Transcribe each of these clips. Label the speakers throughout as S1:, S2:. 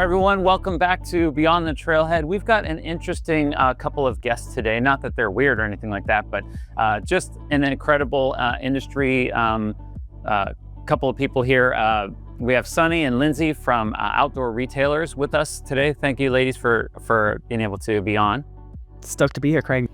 S1: everyone. Welcome back to Beyond the Trailhead. We've got an interesting couple of guests today. Not that they're weird or anything like that, but just an incredible industry couple of people here. We have Sunny and Lindsay from Outdoor Retailers with us today. Thank you, ladies, for being able to be on.
S2: Stoked to be here, Craig.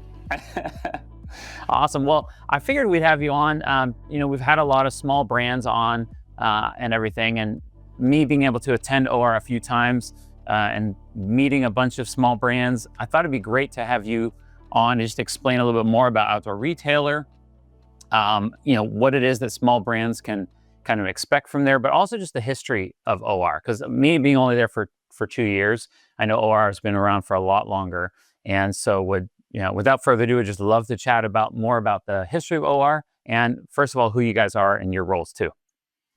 S1: Awesome. Well, I figured we'd have you on. We've had a lot of small brands on and everything, and me being able to attend OR a few times and meeting a bunch of small brands, I thought it'd be great to have you on and just explain a little bit more about Outdoor Retailer, what it is that small brands can kind of expect from there, but also just the history of OR. Because me being only there for 2 years, I know OR has been around for a lot longer. And so without further ado, I'd just love to chat more about the history of OR and first of all, who you guys are and your roles too.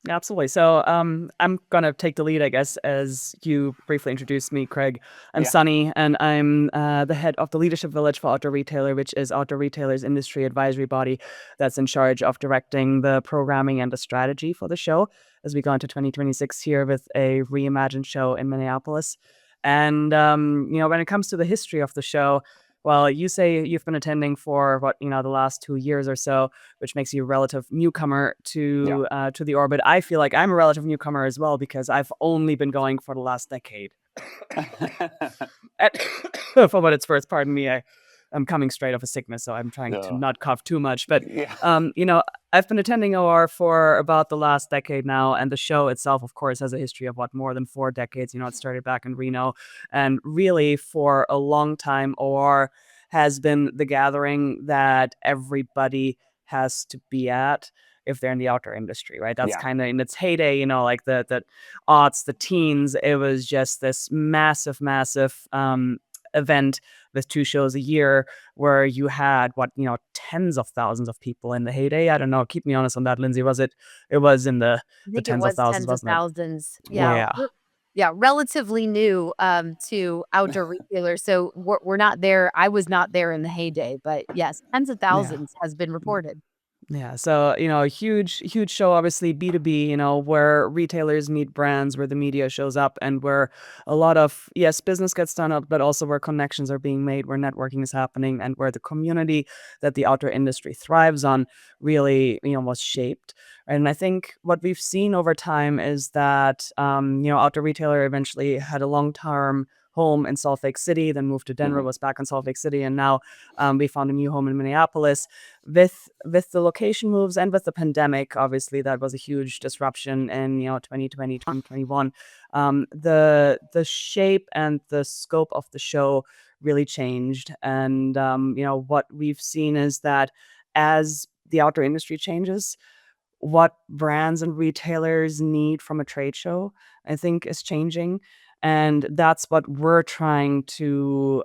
S2: Absolutely. So I'm going to take the lead, I guess, as you briefly introduced me, Craig. I'm Sunny, and I'm the head of the Leadership Village for Outdoor Retailer, which is Outdoor Retailer's industry advisory body that's in charge of directing the programming and the strategy for the show as we go into 2026 here with a reimagined show in Minneapolis. And, when it comes to the history of the show, well, you say you've been attending for the last 2 years or so, which makes you a relative newcomer to the orbit. I feel like I'm a relative newcomer as well because I've only been going for the last decade. For what it's worth, pardon me, I'm coming straight off a sickness, so I'm trying to not cough too much. But I've been attending OR for about the last decade now, and the show itself, of course, has a history of more than 4 decades. It started back in Reno, and really for a long time, OR has been the gathering that everybody has to be at if they're in the outdoor industry, right? That's kind of in its heyday, like the aughts, the teens. It was just this massive event with 2 shows a year where you had tens of thousands of people in the heyday. I don't know. Keep me honest on that, Lindsay. It was in the tens of thousands, wasn't it?
S3: Thousands. Yeah. Yeah, relatively new to Outdoor Retailers. So we're not there. I was not there in the heyday, but yes, tens of thousands has been reported.
S2: Yeah. So, a huge show, obviously B2B, where retailers meet brands, where the media shows up, and where a lot of, business gets done up, but also where connections are being made, where networking is happening, and where the community that the outdoor industry thrives on really, was shaped. And I think what we've seen over time is that, Outdoor Retailer eventually had a long-term home in Salt Lake City, then moved to Denver, was back in Salt Lake City, and now we found a new home in Minneapolis. With the location moves and with the pandemic, obviously that was a huge disruption in 2020, 2021. The shape and the scope of the show really changed, and what we've seen is that as the outdoor industry changes, what brands and retailers need from a trade show, I think, is changing. And that's what we're trying to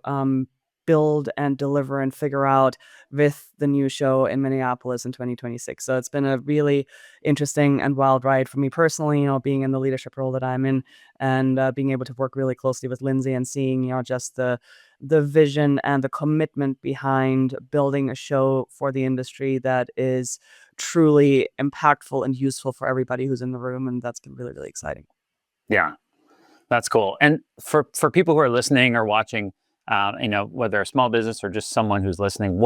S2: build and deliver and figure out with the new show in Minneapolis in 2026. So it's been a really interesting and wild ride for me personally, being in the leadership role that I'm in and being able to work really closely with Lindsay and seeing, just the vision and the commitment behind building a show for the industry that is truly impactful and useful for everybody who's in the room. And that's been really, really exciting.
S1: Yeah. That's cool. And for people who are listening or watching, whether a small business or just someone who's listening,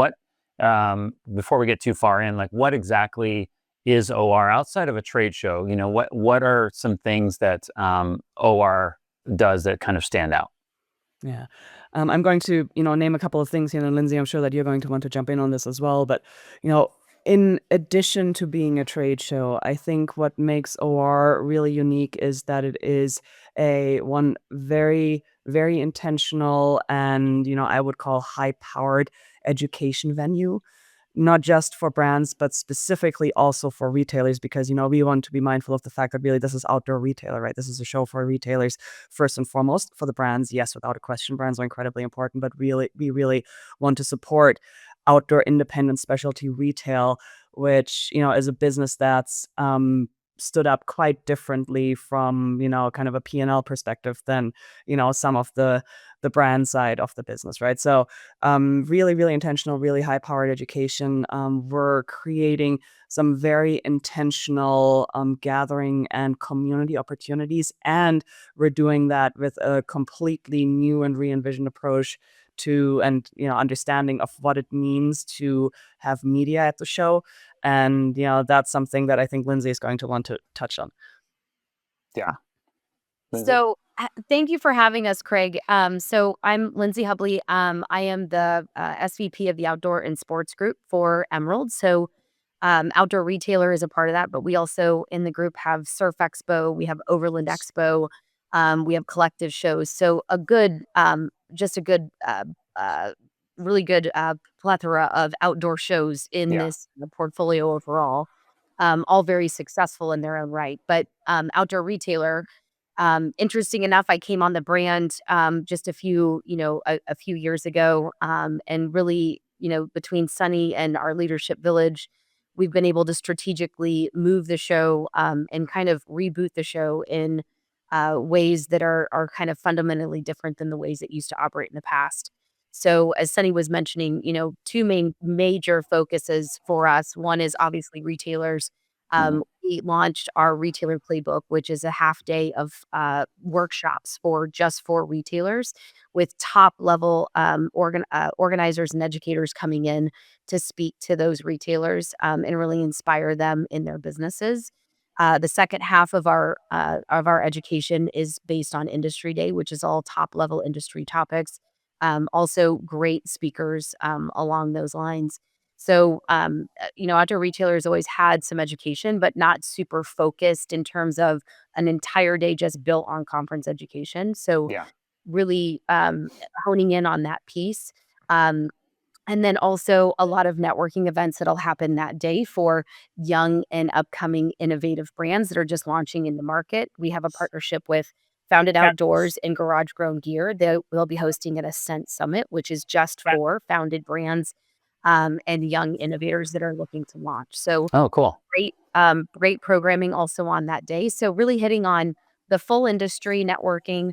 S1: before we get too far in, what exactly is OR outside of a trade show? What are some things that OR does that kind of stand out?
S2: Yeah. I'm going to, name a couple of things here, and Lindsay, I'm sure that you're going to want to jump in on this as well. But, in addition to being a trade show, I think what makes OR really unique is that it is one very, very intentional and, I would call high-powered education venue, not just for brands, but specifically also for retailers, because, we want to be mindful of the fact that really this is Outdoor Retailer, right? This is a show for retailers first and foremost. For the brands, yes, without a question, brands are incredibly important, but we really want to support outdoor independent specialty retail, which, is a business that's stood up quite differently from, kind of a P&L perspective than, some of the brand side of the business, right? So really, really intentional, really high-powered education. We're creating some very intentional gathering and community opportunities, and we're doing that with a completely new and re-envisioned approach to and understanding of what it means to have media at the show. And that's something that I think Lindsay is going to want to touch on.
S1: Yeah.
S3: So thank you for having us, Craig. So I'm Lindsay Hubley. I am the SVP of the Outdoor and Sports Group for Emerald. So Outdoor Retailer is a part of that, but we also in the group have Surf Expo, we have Overland Expo, we have collective shows. So just a good, really good plethora of outdoor shows in this portfolio overall, all very successful in their own right. But Outdoor Retailer, interesting enough, I came on the brand just a few years ago, and really, between Sunny and our leadership village, we've been able to strategically move the show and kind of reboot the show in ways that are kind of fundamentally different than the ways it used to operate in the past. So as Sunny was mentioning, two major focuses for us. One is obviously retailers. We launched our retailer playbook, which is a half day of workshops for retailers with top level organizers and educators coming in to speak to those retailers and really inspire them in their businesses. The second half of our education is based on Industry Day, which is all top level industry topics. Also great speakers along those lines. So, Outdoor Retailer has always had some education, but not super focused in terms of an entire day just built on conference education. So, really honing in on that piece. Um, and then also a lot of networking events that'll happen that day for young and upcoming innovative brands that are just launching in the market. We have a partnership with Founded Outdoors and Garage Grown Gear. They'll be hosting an Ascent Summit, which is just for founded brands and young innovators that are looking to launch. So
S1: Oh, cool.
S3: great programming also on that day. So really hitting on the full industry networking,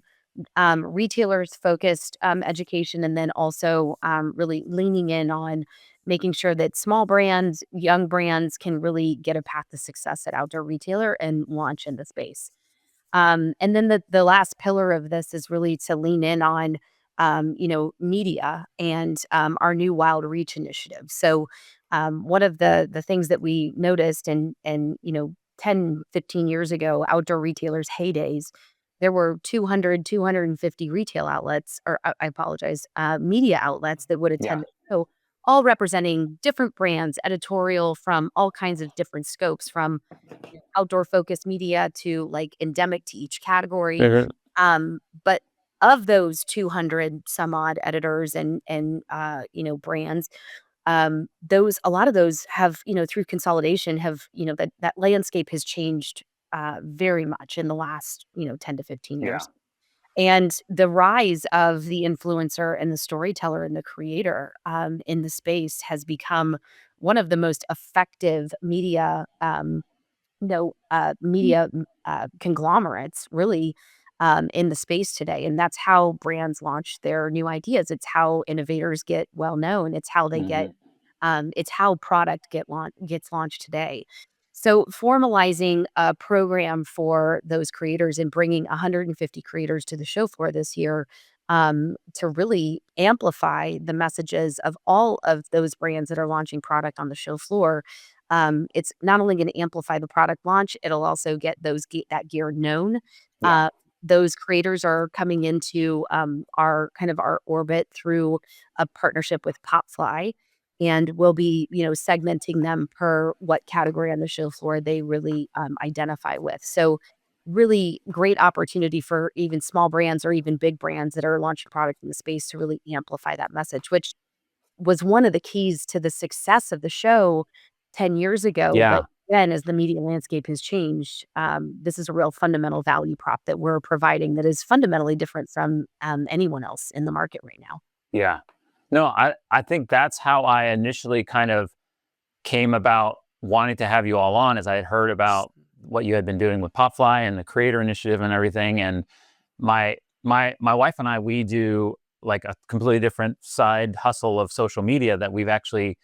S3: retailers focused education, and then also really leaning in on making sure that small brands, young brands can really get a path to success at Outdoor Retailer and launch in the space. And then the last pillar of this is really to lean in on, media and our new Wild Reach initiative. So one of the things that we noticed and 10, 15 years ago, Outdoor Retailers' heydays, there were 250 retail outlets, or I apologize, media outlets that would attend the show, all representing different brands, editorial from all kinds of different scopes, from outdoor focused media to like endemic to each category. But of those 200 some odd editors and brands, a lot of those have, through consolidation have, that landscape has changed very much in the last, 10 to 15 years. And the rise of the influencer and the storyteller and the creator in the space has become one of the most effective conglomerates really in the space today. And that's how brands launch their new ideas. It's how innovators get well known. It's how they get it's how product gets launched today. So formalizing a program for those creators and bringing 150 creators to the show floor this year to really amplify the messages of all of those brands that are launching product on the show floor. It's not only going to amplify the product launch, it'll also get that gear known. Those creators are coming into our orbit through a partnership with Popfly, and we'll be segmenting them per what category on the show floor they really identify with. So really great opportunity for even small brands or even big brands that are launching product in the space to really amplify that message, which was one of the keys to the success of the show 10 years ago. But then as the media landscape has changed, this is a real fundamental value prop that we're providing that is fundamentally different from anyone else in the market right now.
S1: Yeah. No, I think that's how I initially kind of came about wanting to have you all on, as I had heard about what you had been doing with Popfly and the creator initiative and everything. And my wife and I, we do like a completely different side hustle of social media that we've actually,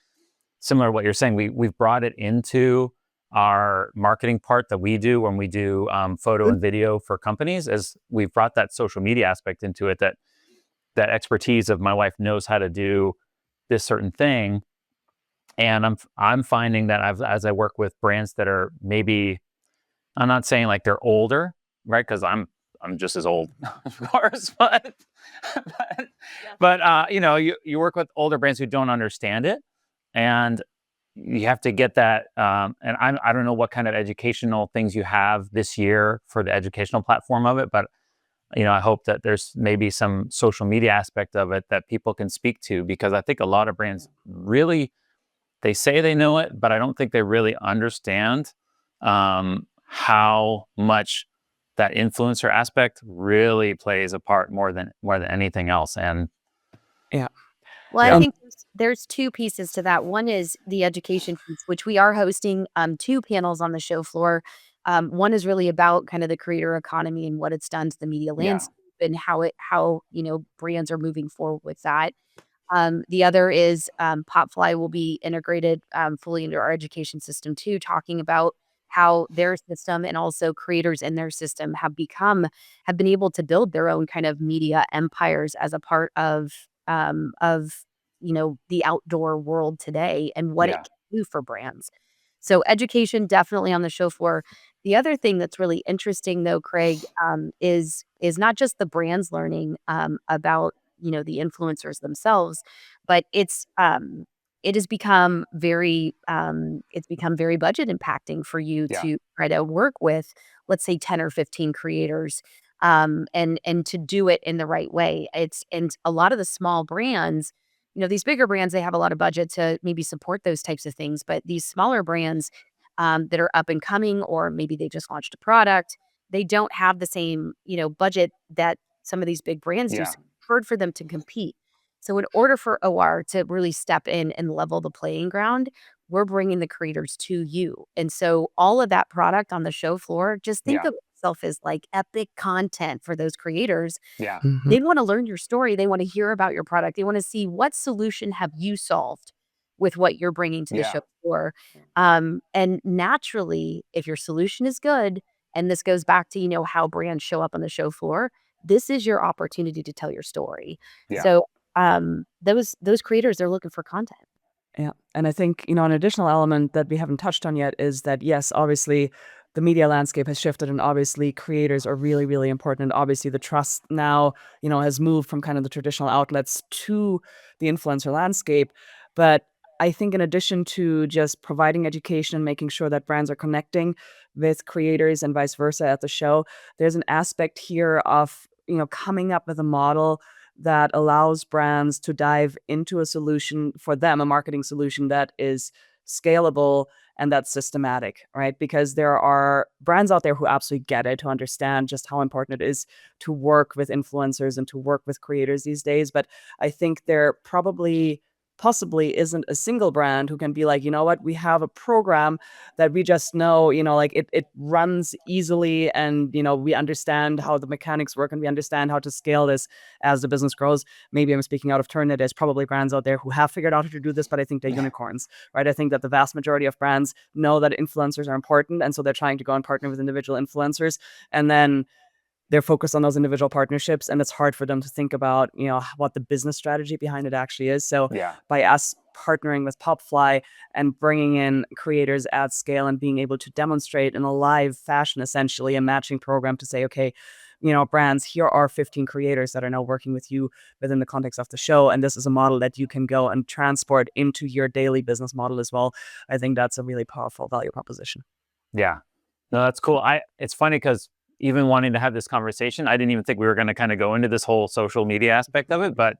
S1: similar to what you're saying, we've brought it into our marketing part that we do when we do photo and video for companies. As we've brought that social media aspect into it, that expertise of my wife knows how to do this certain thing. And I'm finding that as I work with brands that are maybe, I'm not saying like they're older, right? Because I'm just as old, of course, but you know, you work with older brands who don't understand it, and you have to get that. And I don't know what kind of educational things you have this year for the educational platform of it, but you know, I hope that there's maybe some social media aspect of it that people can speak to, because I think a lot of brands really, they say they know it, but I don't think they really understand how much that influencer aspect really plays a part more than anything else. And
S2: Yeah.
S3: Well, I
S1: yeah,
S3: think there's two pieces to that. One is the education piece, which we are hosting two panels on the show floor. One is really about kind of the creator economy and what it's done to the media landscape and how you know brands are moving forward with that. The other is Popfly will be integrated fully into our education system too, talking about how their system and also creators in their system have been able to build their own kind of media empires as a part of you know the outdoor world today and what it can do for brands. So education definitely on the show floor. The other thing that's really interesting though, Craig, is not just the brands learning about you know the influencers themselves, but it has become very budget impacting for you to try to work with, let's say, 10 or 15 creators, and to do it in the right way. And a lot of the small brands, you know, these bigger brands, they have a lot of budget to maybe support those types of things, but these smaller brands that are up and coming, or maybe they just launched a product, they don't have the same, you know, budget that some of these big brands do. So it's hard for them to compete. So in order for OR to really step in and level the playing ground, we're bringing the creators to you. And so all of that product on the show floor, just think of itself as like epic content for those creators.
S2: Mhm.
S3: They want to learn your story. They want to hear about your product. They want to see what solution have you solved with what you're bringing to the show floor. And naturally, if your solution is good, and this goes back to, you know, how brands show up on the show floor, this is your opportunity to tell your story. So those creators, they're looking for content.
S2: Yeah. And I think, you know, an additional element that we haven't touched on yet is that, yes, obviously the media landscape has shifted and obviously creators are really, really important. And obviously the trust now, you know, has moved from kind of the traditional outlets to the influencer landscape. But I think in addition to just providing education and making sure that brands are connecting with creators and vice versa at the show, there's an aspect here of, you know, coming up with a model that allows brands to dive into a solution for them, a marketing solution that is scalable and that's systematic, right? Because there are brands out there who absolutely get it, who understand just how important it is to work with influencers and to work with creators these days. But I think there possibly isn't a single brand who can be like, you know what, we have a program that we just know, you know, like it runs easily and, you know, we understand how the mechanics work and we understand how to scale this as the business grows. Maybe I'm speaking out of turn. There's probably brands out there who have figured out how to do this, but I think they're unicorns, right? I think that the vast majority of brands know that influencers are important. And so they're trying to go and partner with individual influencers. And then they're focused on those individual partnerships, and it's hard for them to think about, you know, what the business strategy behind it actually is. So by us partnering with Popfly and bringing in creators at scale and being able to demonstrate in a live fashion, essentially a matching program to say, okay, you know, brands, here are 15 creators that are now working with you within the context of the show. And this is a model that you can go and transport into your daily business model as well. I think that's a really powerful value proposition.
S1: Yeah. No, that's cool. It's funny because even wanting to have this conversation, I didn't even think we were going to kind of go into this whole social media aspect of it. But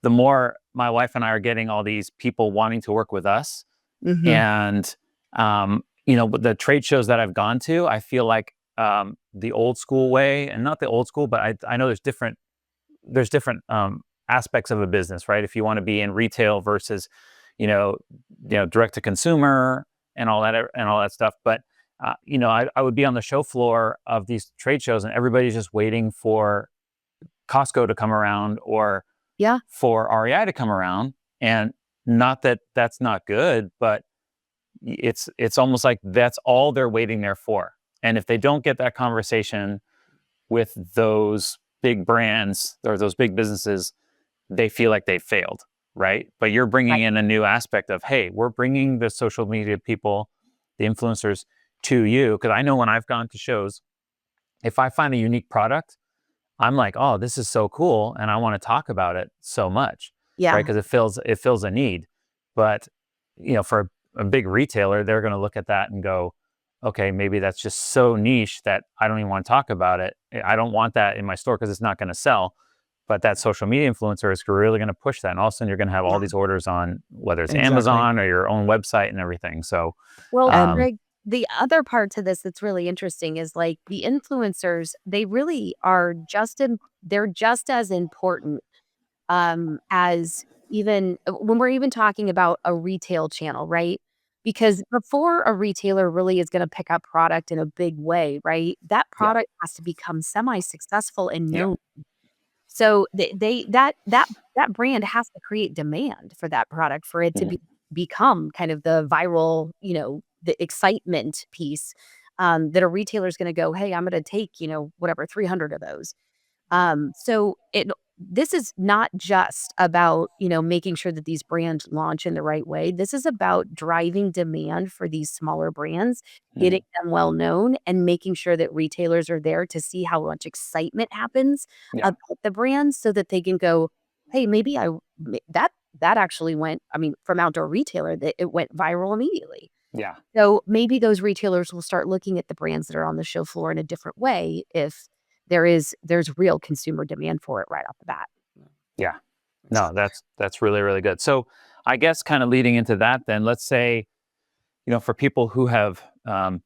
S1: the more my wife and I are getting all these people wanting to work with us, and you know, the trade shows that I've gone to, I feel like the old school way, and not the old school, but I know there's different aspects of a business, right? If you want to be in retail versus, you know, direct to consumer and all that stuff. But I would be on the show floor of these trade shows and everybody's just waiting for Costco to come around or
S3: Yeah.
S1: for REI to come around. And not that that's not good, but it's almost like that's all they're waiting there for. And if they don't get that conversation with those big brands or those big businesses, they feel like they failed, right? But you're bringing
S3: Right.
S1: in a new aspect of, hey, we're bringing the social media people, the influencers to you. Because I know when I've gone to shows, if I find a unique product, I'm like, oh, this is so cool, and I want to talk about it so much, right?
S3: Yeah.
S1: Because it fills a need. But for a big retailer, they're going to look at that and go, okay, maybe that's just so niche that I don't even want to talk about it. I don't want that in my store because it's not going to sell. But that social media influencer is really going to push that, and all of a sudden you're going to have all
S3: Yeah.
S1: these orders on whether it's
S2: Exactly.
S1: Amazon or your own website and everything. So,
S3: Well,
S2: And
S3: Greg, the other part to this that's really interesting is like the influencers, they really are they're just as important as even when we're even talking about a retail channel, right? Because before a retailer really is going to pick up product in a big way, right? That
S1: yeah,
S3: product has to become semi-successful and
S1: yeah,
S3: known. So that brand has to create demand for that product for it to
S1: mhm,
S3: become kind of the viral, the excitement piece that a retailer is going to go, hey, I'm going to take, whatever 300 of those. So this is not just about, making sure that these brands launch in the right way. This is about driving demand for these smaller brands, getting
S1: mhm,
S3: them well known and making sure that retailers are there to see how much excitement happens
S1: yeah,
S3: about the brands so that they can go, hey, maybe that actually went, I mean, from outdoor retailer that it went viral immediately.
S1: yeah.
S3: So maybe those retailers will start looking at the brands that are on the show floor in a different way if there's real consumer demand for it right off the bat.
S1: Yeah. No, that's really, really good. So I guess kind of leading into that, then let's say, for people who have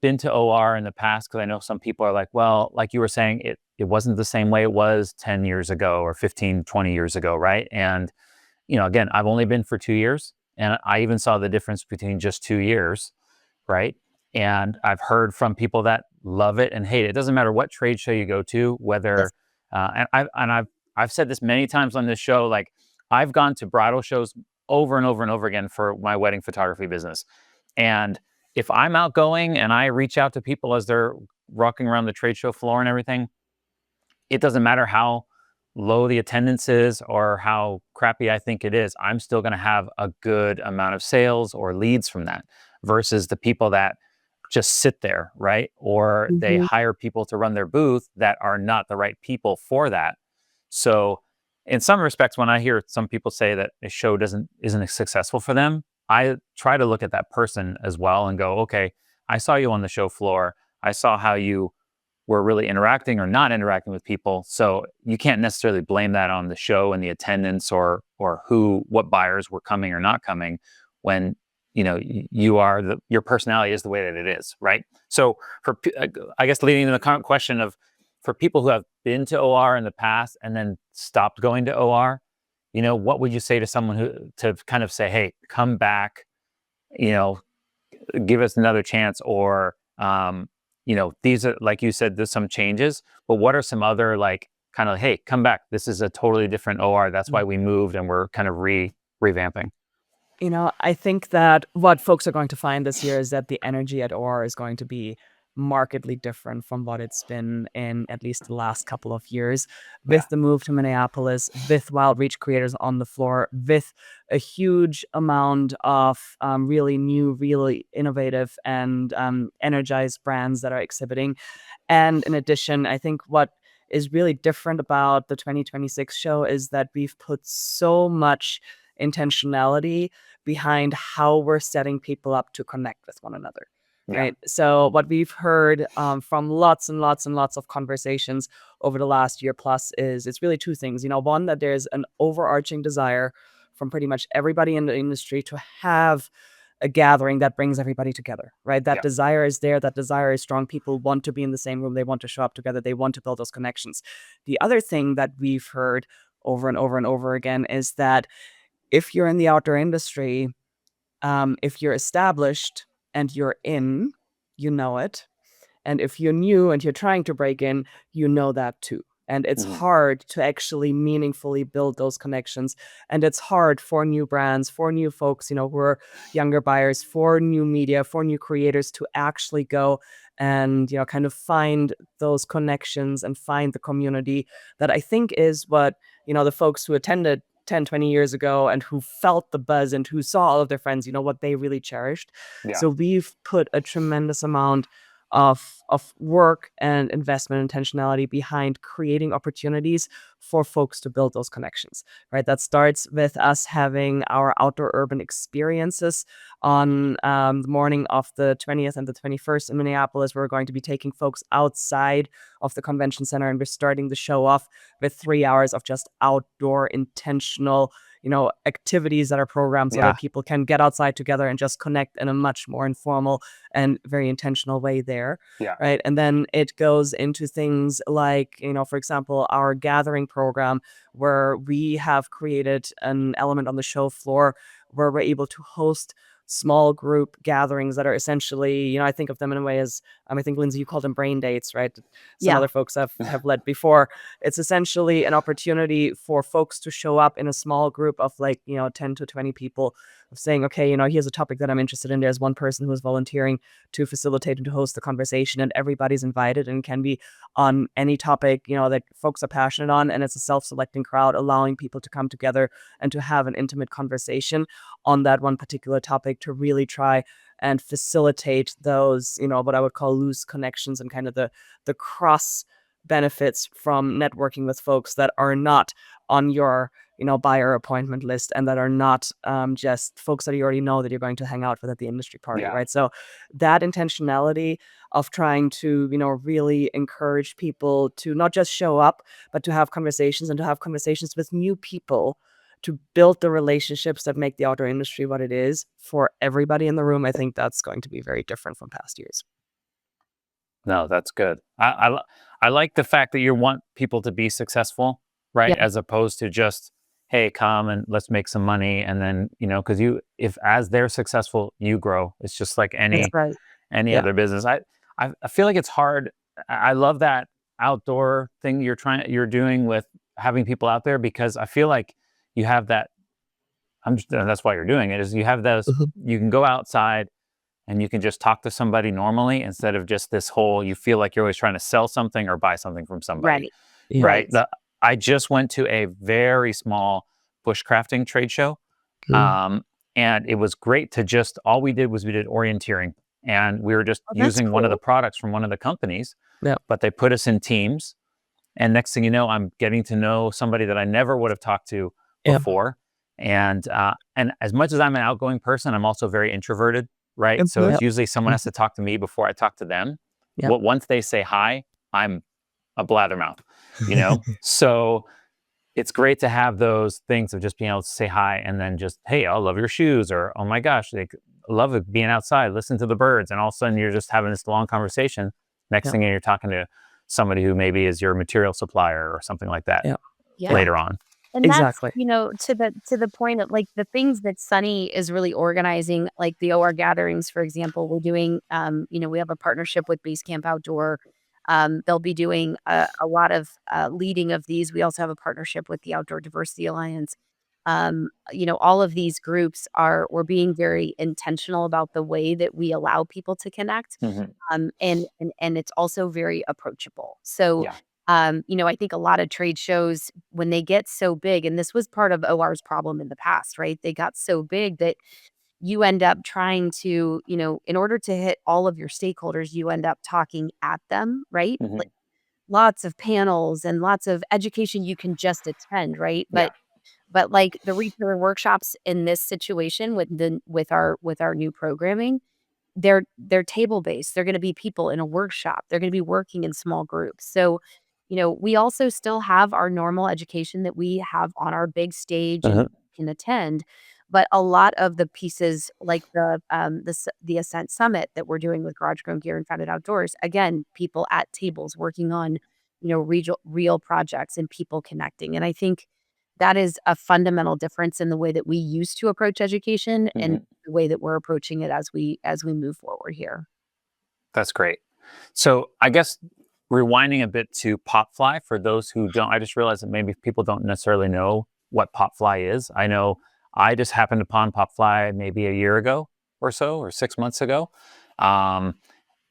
S1: been to OR in the past, because I know some people are like, well, like you were saying, it wasn't the same way it was 10 years ago or 15, 20 years ago, right? And, again, I've only been for 2 years, and I even saw the difference between just 2 years, right? And I've heard from people that love it and hate it. It doesn't matter what trade show you go to,
S3: Yes.
S1: whether I've said this many times on this show. Like I've gone to bridal shows over and over and over again for my wedding photography business, and if I'm outgoing and I reach out to people as they're walking around the trade show floor and everything, it doesn't matter how low the attendance is or how crappy I think it is, I'm still going to have a good amount of sales or leads from that versus the people that just sit there, right? Or they
S3: Mhm.
S1: hire people to run their booth that are not the right people for that. So, in some respects, when I hear some people say that a show isn't successful for them, I try to look at that person as well and go, okay, I saw you on the show floor. I saw how you were really interacting or not interacting with people. So you can't necessarily blame that on the show and the attendance or what buyers were coming or not coming when your personality is the way that it is, right? So I guess leading to the current question of for people who have been to OR in the past and then stopped going to OR, what would you say to someone who to kind of say, hey, come back, you know, give us another chance or these are like you said there's some changes, but what are some other like kind of hey, come back, this is a totally different OR, that's why we moved and we're kind of revamping.
S2: I think that what folks are going to find this year is that the energy at OR is going to be markedly different from what it's been in at least the last couple of years.
S1: Yeah,
S2: With the move to Minneapolis, with Wild Reach creators on the floor, with a huge amount of really new, really innovative and energized brands that are exhibiting. And in addition, I think what is really different about the 2026 show is that we've put so much intentionality behind how we're setting people up to connect with one another.
S1: yeah,
S2: Right. So, what we've heard from lots and lots and lots of conversations over the last year plus is it's really two things. One, that there's an overarching desire from pretty much everybody in the industry to have a gathering that brings everybody together, right? That
S1: yeah,
S2: desire is there. That desire is strong. People want to be in the same room. They want to show up together. They want to build those connections. The other thing that we've heard over and over and over again is that if you're in the outdoor industry, if you're established and you're in, you know it. And if you're new and you're trying to break in, you know that too. And it's hard to actually meaningfully build those connections. And it's hard for new brands, for new folks, who are younger buyers, for new media, for new creators to actually go and, kind of find those connections and find the community that I think is what, the folks who attended 10, 20 years ago and who felt the buzz and who saw all of their friends, what they really cherished.
S1: Yeah.
S2: So we've put a tremendous amount of work and investment intentionality behind creating opportunities for folks to build those connections, right? That starts with us having our outdoor urban experiences on the morning of the 20th and the 21st in Minneapolis. We're going to be taking folks outside of the convention center, and we're starting the show off with 3 hours of just outdoor intentional activities that are programmed so that people can get outside together and just connect in a much more informal and very intentional way there.
S1: Yeah.
S2: Right. And then it goes into things like, for example, our gathering program, where we have created an element on the show floor where we're able to host small group gatherings that are essentially, I think of them in a way as, I think, Lindsay, you called them brain dates, right? Some
S3: Yeah.
S2: other folks have led before. It's essentially an opportunity for folks to show up in a small group of 10 to 20 people, of saying, okay, here's a topic that I'm interested in. There's one person who is volunteering to facilitate and to host the conversation, and everybody's invited and can be on any topic, that folks are passionate on. And it's a self-selecting crowd, allowing people to come together and to have an intimate conversation on that one particular topic to really try and facilitate those, what I would call loose connections and kind of the cross benefits from networking with folks that are not on your, buyer appointment list, and that are not just folks that you already know that you're going to hang out with at the industry party, right? So that intentionality of trying to, really encourage people to not just show up, but to have conversations, and to have conversations with new people, to build the relationships that make the outdoor industry what it is for everybody in the room. I think that's going to be very different from past years.
S1: No, that's good. I like the fact that you want people to be successful, right?
S3: Yeah.
S1: As opposed to just, hey, come and let's make some money. And then, because if as they're successful, you grow. It's just like any
S3: That's right.
S1: other business. I feel like it's hard. I love that outdoor thing you're doing with having people out there, because I feel like you have that. That's why you're doing it, is you have those, you can go outside and you can just talk to somebody normally, instead of just this whole, you feel like you're always trying to sell something or buy something from somebody.
S3: Right.
S1: Right.
S3: Right.
S1: I just went to a very small bushcrafting trade show. And it was great to just, all we did was we did orienteering, and we were just
S3: Oh, that's
S1: using one of the
S3: cool.
S1: products from one of the companies,
S2: Yeah.
S1: but they put us in teams. And next thing you know, I'm getting to know somebody that I never would have talked to
S2: Yeah.
S1: before. And as much as I'm an outgoing person, I'm also very introverted, right? So it's usually someone has to talk to me before I talk to them.
S2: Yeah.
S1: Once they say hi, I'm a blathermouth, So it's great to have those things of just being able to say hi, and then just, hey, I love your shoes, or, oh my gosh, I love it being outside, listen to the birds. And all of a sudden you're just having this long conversation. Next thing you're talking to somebody who maybe is your material supplier or something like that
S3: Yeah.
S1: later on.
S3: And
S2: Exactly.
S3: that's, to the point of the things that Sunny is really organizing, like the OR gatherings, for example. We're doing, we have a partnership with Basecamp Outdoor. They'll be doing a lot of leading of these. We also have a partnership with the Outdoor Diversity Alliance. All of these groups we're being very intentional about the way that we allow people to connect. And it's also very approachable. So,
S1: Yeah.
S3: I think a lot of trade shows, when they get so big, and this was part of OR's problem in the past, right? They got so big that you end up trying to, in order to hit all of your stakeholders, you end up talking at them, right? Like lots of panels and lots of education you can just attend, right? But like the retailer workshops in this situation with our new programming, they're table based. They're going to be people in a workshop. They're going to be working in small groups. So, we also still have our normal education that we have on our big stage and can attend. But a lot of the pieces, like the Ascent Summit that we're doing with Garage Grown Gear and Founded Outdoors, again, people at tables working on, real projects and people connecting. And I think that is a fundamental difference in the way that we used to approach education and the way that we're approaching it as we move forward here.
S1: That's great. So I guess rewinding a bit to Popfly for those who don't, I just realized that maybe people don't necessarily know what Popfly is. I know I just happened upon Popfly maybe a year ago or so, or 6 months ago. Um,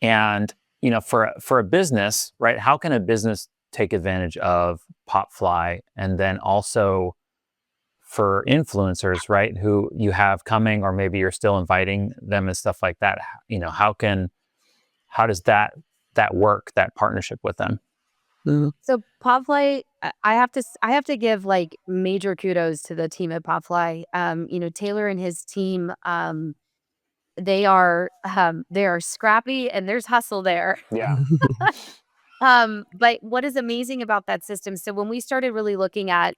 S1: and for a business, right? How can a business take advantage of Popfly, and then also for influencers, right? Who you have coming, or maybe you're still inviting them and stuff like that. How does that work? That partnership with them?
S3: So Popfly, I have to give like major kudos to the team at Popfly. Taylor and his team, they are scrappy and there's hustle there.
S1: Yeah.
S3: But what is amazing about that system? So when we started really looking at,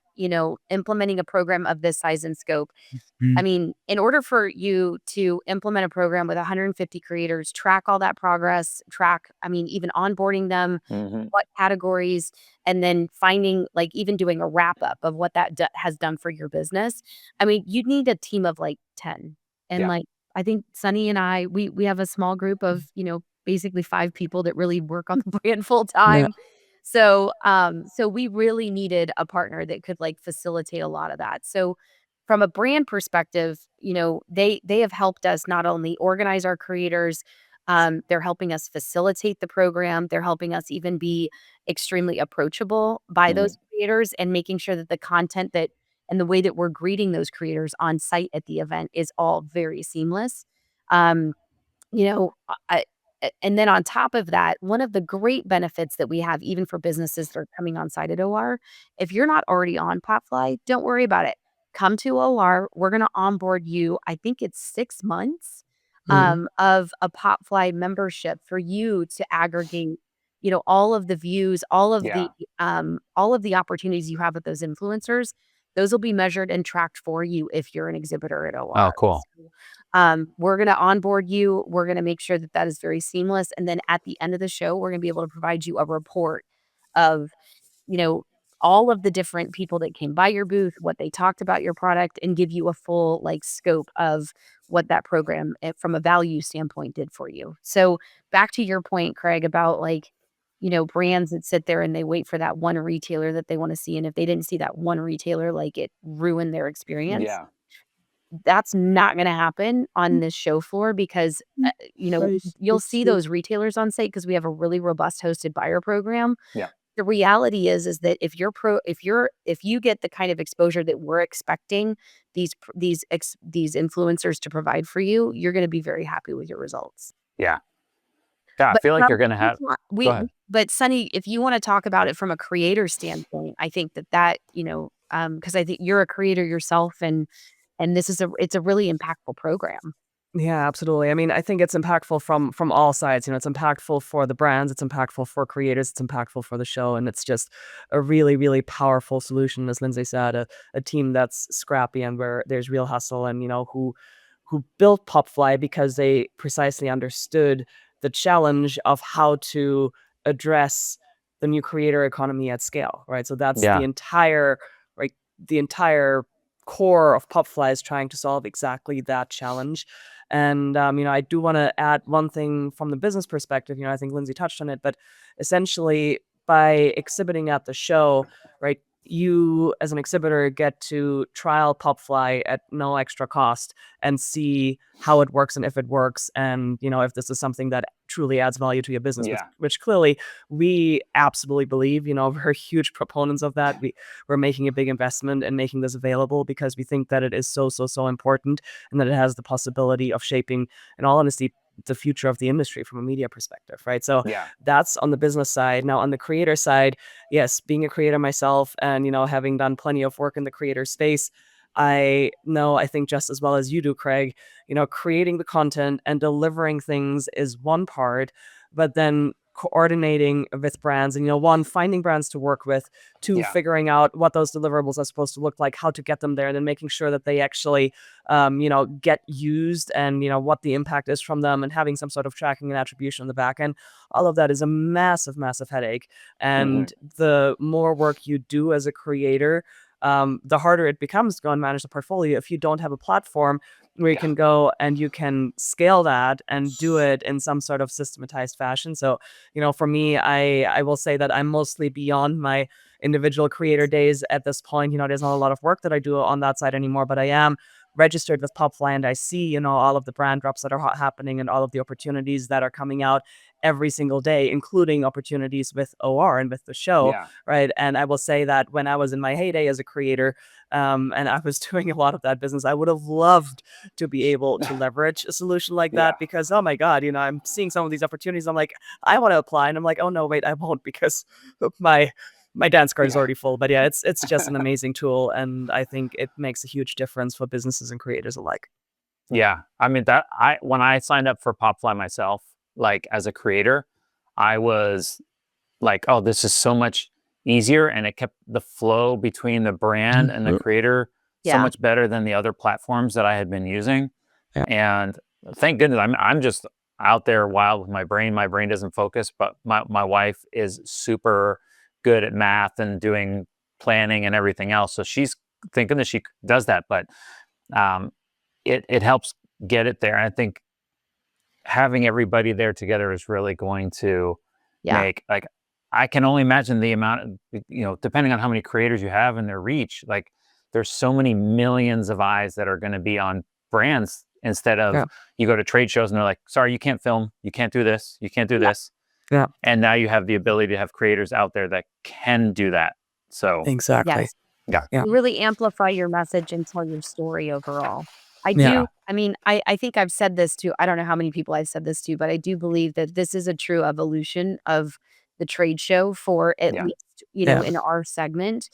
S3: implementing a program of this size and scope, I mean, in order for you to implement a program with 150 creators, track all that progress, even onboarding them,
S1: Hmm.
S3: what categories, and then finding, like, even doing a wrap up of what that has done for your business. I mean, you'd need a team of like 10. And
S1: Yeah.
S3: like, I think Sunny and I, we have a small group of, basically 5 people that really work on the brand full
S2: Yeah.
S3: time. So we really needed a partner that could like facilitate a lot of that. So from a brand perspective, they have helped us not only organize our creators, they're helping us facilitate the program. They're helping us even be extremely approachable by
S1: Hmm.
S3: those creators, and making sure that the content that and the way that we're greeting those creators on site at the event is all very seamless. Um, you know, and then on top of that, one of the great benefits that we have, even for businesses that are coming on site at OR, if you're not already on Popfly, don't worry about it. Come to OR. We're going to onboard you. I think it's 6 months of a Popfly membership for you to aggregate, all of the views,
S1: Yeah.
S3: all of the opportunities you have with those influencers. Those will be measured and tracked for you if you're an exhibitor at
S1: Oh,
S3: OR.
S1: cool.
S3: We're going to onboard you. We're going to make sure that that is very seamless. And then at the end of the show, we're going to be able to provide you a report of, you know, all of the different people that came by your booth, what they talked about your product, and give you a full like scope of what that program from a value standpoint did for you. So back to your point, Craig, about like, brands that sit there and they wait for that one retailer that they want to see. And if they didn't see that one retailer, like it ruined their experience.
S1: Yeah.
S3: That's not gonna happen on this show floor because, you'll see those retailers on site because we have a really robust hosted buyer program.
S1: Yeah.
S3: The reality is that if you get the kind of exposure that we're expecting these influencers to provide for you, you're gonna be very happy with your results.
S1: Yeah. Yeah. I
S3: But
S1: feel like
S3: from
S1: you're gonna have. Go
S3: we
S1: ahead.
S3: but Sunny, if you wanna talk about it from a creator standpoint, I think because I think you're a creator yourself, and it's a really impactful program.
S2: Yeah, absolutely. I mean, I think it's impactful from all sides. It's impactful for the brands, it's impactful for creators, it's impactful for the show, and it's just a really, really powerful solution, as Lindsay said, a team that's scrappy and where there's real hustle, and who built Popfly because they precisely understood the challenge of how to address the new creator economy at scale, right? So that's
S1: Yeah.
S2: right, the entire core of Popfly is trying to solve exactly that challenge. And I do want to add one thing from the business perspective. I think Lindsay touched on it, but essentially by exhibiting at the show, right, you as an exhibitor get to trial Popfly at no extra cost and see how it works and if it works, and if this is something that truly adds value to your business, which,
S1: Yeah.
S2: which clearly we absolutely believe. We're huge proponents of that. We're making a big investment in making this available because we think that it is so important, and that it has the possibility of shaping, in all honesty, the future of the industry from a media perspective, right? So
S1: Yeah.
S2: that's on the business side. Now on the creator side, yes, being a creator myself, and having done plenty of work in the creator space, I know, I think just as well as you do, Craig, creating the content and delivering things is one part, but then coordinating with brands and, one, finding brands to work with, two,
S1: Yeah.
S2: figuring out what those deliverables are supposed to look like, how to get them there, and then making sure that they actually, get used, and, what the impact is from them, and having some sort of tracking and attribution on the back end. All of that is a massive, massive headache.
S1: Hmm.
S2: And the more work you do as a creator, the harder it becomes to go and manage the portfolio if you don't have a platform where you can go and you can scale that and do it in some sort of systematized fashion. So, for me, I will say that I'm mostly beyond my individual creator days at this point. There's not a lot of work that I do on that side anymore, but I am registered with Popfly, and I see, all of the brand drops that are happening and all of the opportunities that are coming out every single day, including opportunities with OR and with the show,
S1: Yeah.
S2: right? And I will say that when I was in my heyday as a creator, and I was doing a lot of that business, I would have loved to be able to leverage a solution like
S1: Yeah.
S2: that, because, oh my God, I'm seeing some of these opportunities. I'm like, I want to apply. And I'm like, oh no, wait, I won't, because my dance card is already full. But yeah, it's just an amazing tool. And I think it makes a huge difference for businesses and creators alike.
S1: Yeah. I mean, when I signed up for Popfly myself, like as a creator, I was like, oh, this is so much easier. And it kept the flow between the brand and the creator so
S3: Yeah.
S1: much better than the other platforms that I had been using.
S2: Yeah.
S1: And thank goodness, I'm just out there wild with my brain. My brain doesn't focus, but my wife is super good at math and doing planning and everything else. So thank goodness she does that. But it helps get it there. I think having everybody there together is really going to
S3: Yeah.
S1: make, like, I can only imagine the amount of, depending on how many creators you have and their reach, like there's so many millions of eyes that are going to be on brands, instead of you go to trade shows and they're like, sorry, you can't film, you can't do this, you can't do this.
S2: Yeah.
S1: And now you have the ability to have creators out there that can do that. So
S2: Exactly.
S3: Yes.
S1: Yeah.
S3: You really amplify your message and tell your story overall. I
S2: Yeah.
S3: do. I mean, I think I've said this to, I don't know how many people I've said this to, but I do believe that this is a true evolution of the trade show for at
S1: Yeah.
S3: least,
S2: Yeah.
S3: in our segment.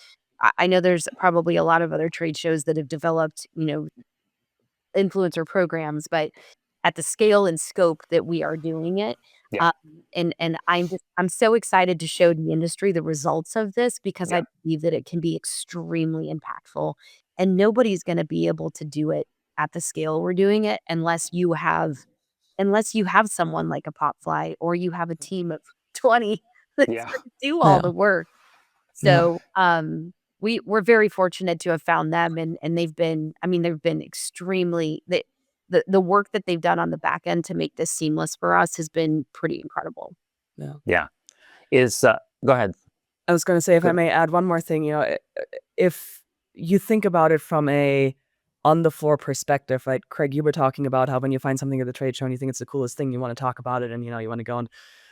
S3: I know there's probably a lot of other trade shows that have developed, influencer programs, but at the scale and scope that we are doing it.
S1: Yeah.
S3: And I'm so excited to show the industry the results of this, because
S1: Yeah.
S3: I believe that it can be extremely impactful, and nobody's going to be able to do it at the scale we're doing it unless you have someone like a Popfly, or you have a team of 20 that's
S1: Yeah.
S3: going to do all
S2: Yeah.
S3: the work.
S2: Yeah.
S3: So, we're very fortunate to have found them, and they've been extremely, the work that they've done on the back end to make this seamless for us has been pretty incredible.
S1: Yeah. Go ahead.
S2: I was going to say, if I
S1: Good.
S2: may add one more thing, if you think about it from a on the floor perspective, right? Craig, you were talking about how when you find something at the trade show and you think it's the coolest thing, you want to talk about it, and you want to go and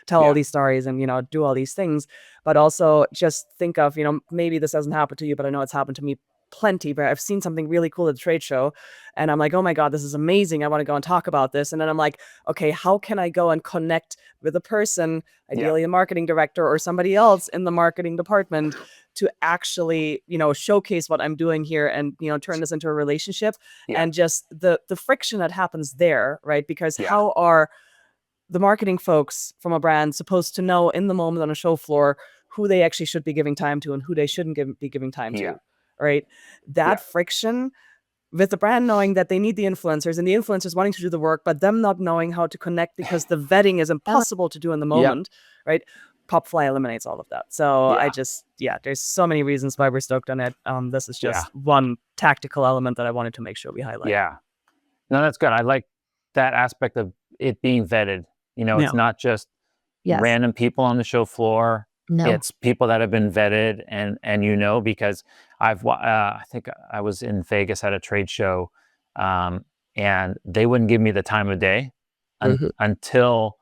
S2: tell all
S1: Yeah.
S2: these stories and do all these things. But also just think of, maybe this hasn't happened to you, but I know it's happened to me plenty, where I've seen something really cool at the trade show and I'm like, oh my God, this is amazing, I want to go and talk about this. And then I'm like, okay, how can I go and connect with a person, ideally a marketing director or somebody else in the marketing department, to actually showcase what I'm doing here and turn this into a relationship.
S1: Yeah.
S2: And just the friction that happens there, right? Because
S1: Yeah.
S2: how are the marketing folks from a brand supposed to know in the moment on a show floor who they actually should be giving time to and who they shouldn't be giving time
S1: Yeah.
S2: to, right? That friction with the brand knowing that they need the influencers and the influencers wanting to do the work, but them not knowing how to connect because the vetting is impossible to do in the moment, right? Popfly eliminates all of that. So there's so many reasons why we're stoked on it. This is just one tactical element that I wanted to make sure we highlight.
S1: Yeah. No, that's good. I like that aspect of it being vetted. It's not just
S3: Yes.
S1: random people on the show floor.
S3: No.
S1: It's people that have been vetted, and because I think I was in Vegas at a trade show, and they wouldn't give me the time of day until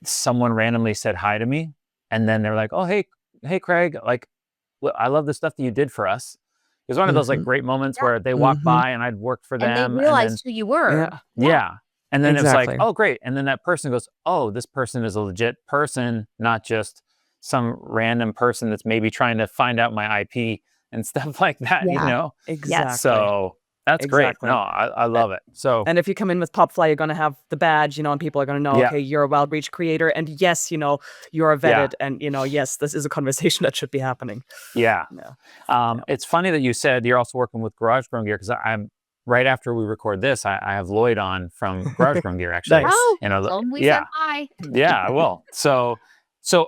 S1: someone randomly said hi to me, and then they're like, "Oh, hey, Craig, like, I love the stuff that you did for us." It was one of those like great moments where they walked by and I'd worked for them,
S3: And they realized who you were.
S1: yeah. And then it's like,
S2: Exactly.
S1: oh, great. And then that person goes, oh, this person is a legit person, not just some random person that's maybe trying to find out my IP and stuff like that,
S3: Yeah.
S2: Exactly.
S1: So that's great.
S2: Exactly.
S1: No, I love it. So,
S2: And if you come in with Popfly, you're going to have the badge, and people are going to know, okay, you're a Wild Reach creator. And yes, you're vetted. And, yes, this is a conversation that should be happening.
S1: Yeah. It's funny that you said you're also working with Garage Grown Gear, because I'm right after we record this, I have Lloyd on from Garage Grown Gear, actually.
S2: Nice.
S3: Oh, tell him we said hi.
S1: Yeah, I will. So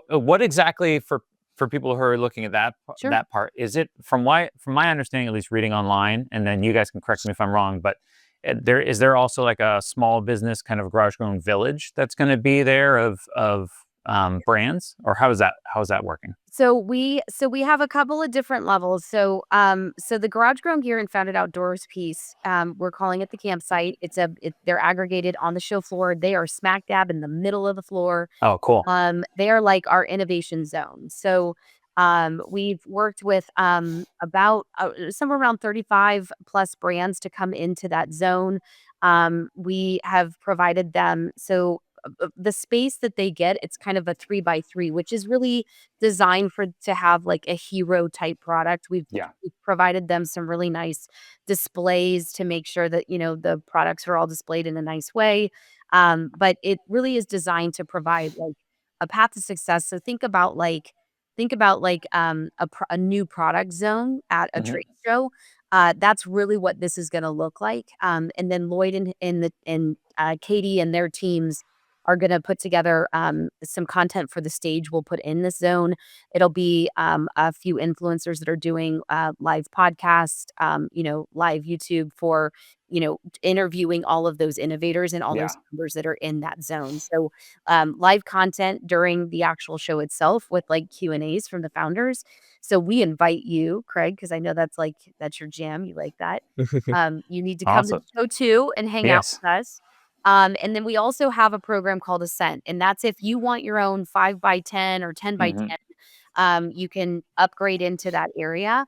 S1: what exactly, for for people who are looking at
S3: Sure.
S1: that part, is it from my understanding, at least reading online, and then you guys can correct me if I'm wrong, but is there also like a small business kind of garage grown village that's going to be there of brands, or how is that working?
S3: So we have a couple of different levels. So the Garage Grown Gear and Founded Outdoors piece, we're calling it the campsite. They're aggregated on the show floor. They are smack dab in the middle of the floor.
S1: Oh, cool.
S3: They are like our innovation zone. So we've worked with about somewhere around 35 plus brands to come into that zone. We have provided them the space that they get, it's kind of a 3x3, which is really designed to have like a hero type product.
S1: Yeah.
S3: We've provided them some really nice displays to make sure that the products are all displayed in a nice way. But it really is designed to provide like a path to success. So think about like a new product zone at a
S1: Hmm.
S3: trade show. That's really what this is going to look like. And then Lloyd and Katie and their teams are going to put together some content for the stage we'll put in this zone. It'll be a few influencers that are doing live podcast, live YouTube for, interviewing all of those innovators and all
S1: Yeah.
S3: those members that are in that zone. So live content during the actual show itself with like Q&As from the founders. So we invite you, Craig, because I know that's your jam. You like that. You need to come to
S1: Awesome.
S3: the show too and hang out
S1: Yes.
S3: with us. And then we also have a program called Ascent, and that's if you want your own 5x10 or 10 by
S1: Hmm.
S3: 10, you can upgrade into that area.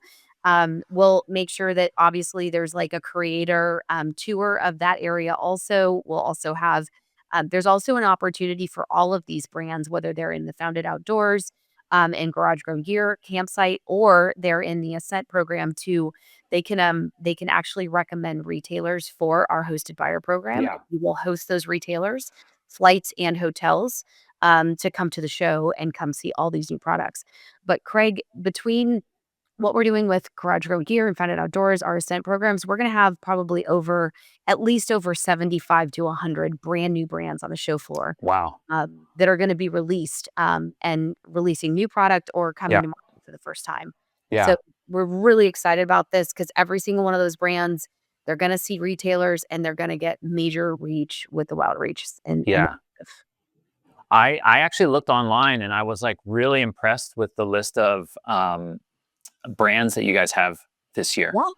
S3: We'll make sure that obviously there's like a creator tour of that area. Also, we'll also have there's also an opportunity for all of these brands, whether they're in the Founded Outdoors and Garage Grown Gear campsite, or they're in the Ascent program too. They can actually recommend retailers for our hosted buyer program.
S1: Yeah.
S3: We will host those retailers, flights and hotels to come to the show and come see all these new products. But Craig, between what we're doing with Garage Grown Gear and Founded Outdoors, our Ascent programs, we're going to have probably at least over 75 to 100 brand new brands on the show floor
S1: Wow.
S3: that are going to be released and releasing new product or coming
S1: Yeah.
S3: to market for the first time.
S1: Yeah.
S3: So we're really excited about this because every single one of those brands, they're going to see retailers and they're going to get major reach with the wild reach. And
S1: Yeah. I actually looked online and I was like really impressed with the list of brands that you guys have this year.
S3: yeah, yeah,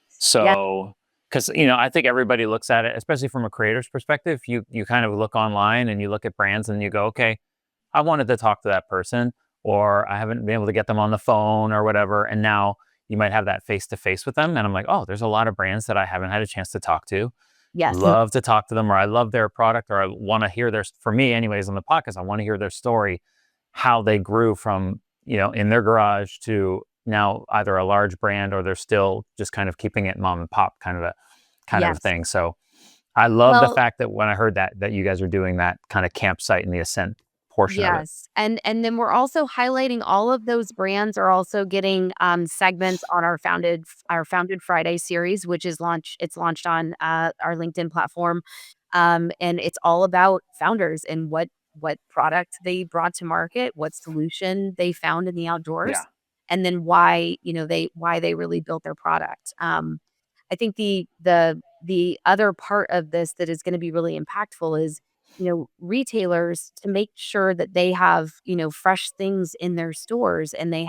S1: So, because I think everybody looks at it, especially from a creator's perspective. You kind of look online and you look at brands and you go, okay, I wanted to talk to that person, or I haven't been able to get them on the phone or whatever. And now you might have that face to face with them. And I'm like, oh, there's a lot of brands that I haven't had a chance to talk to.
S3: yes,
S1: Love to talk to them, or I love their product, or I want to hear for me anyways on the podcast, I want to hear their story, how they grew from, in their garage to now either a large brand, or they're still just kind of keeping it mom and pop kind of
S3: yes.
S1: thing. So I love the
S3: Well,
S1: fact that when I heard that you guys are doing that kind of campsite in the Ascent portion of it.
S3: yes, and then we're also highlighting all of those brands are also getting segments on our Founded Friday series, which is it's launched on our LinkedIn platform, and it's all about founders and what product they brought to market, what solution they found in the
S1: Yeah.
S3: outdoors, and then why they really built their product. I think the other part of this that is going to be really impactful is retailers to make sure that they have, fresh things in their stores and they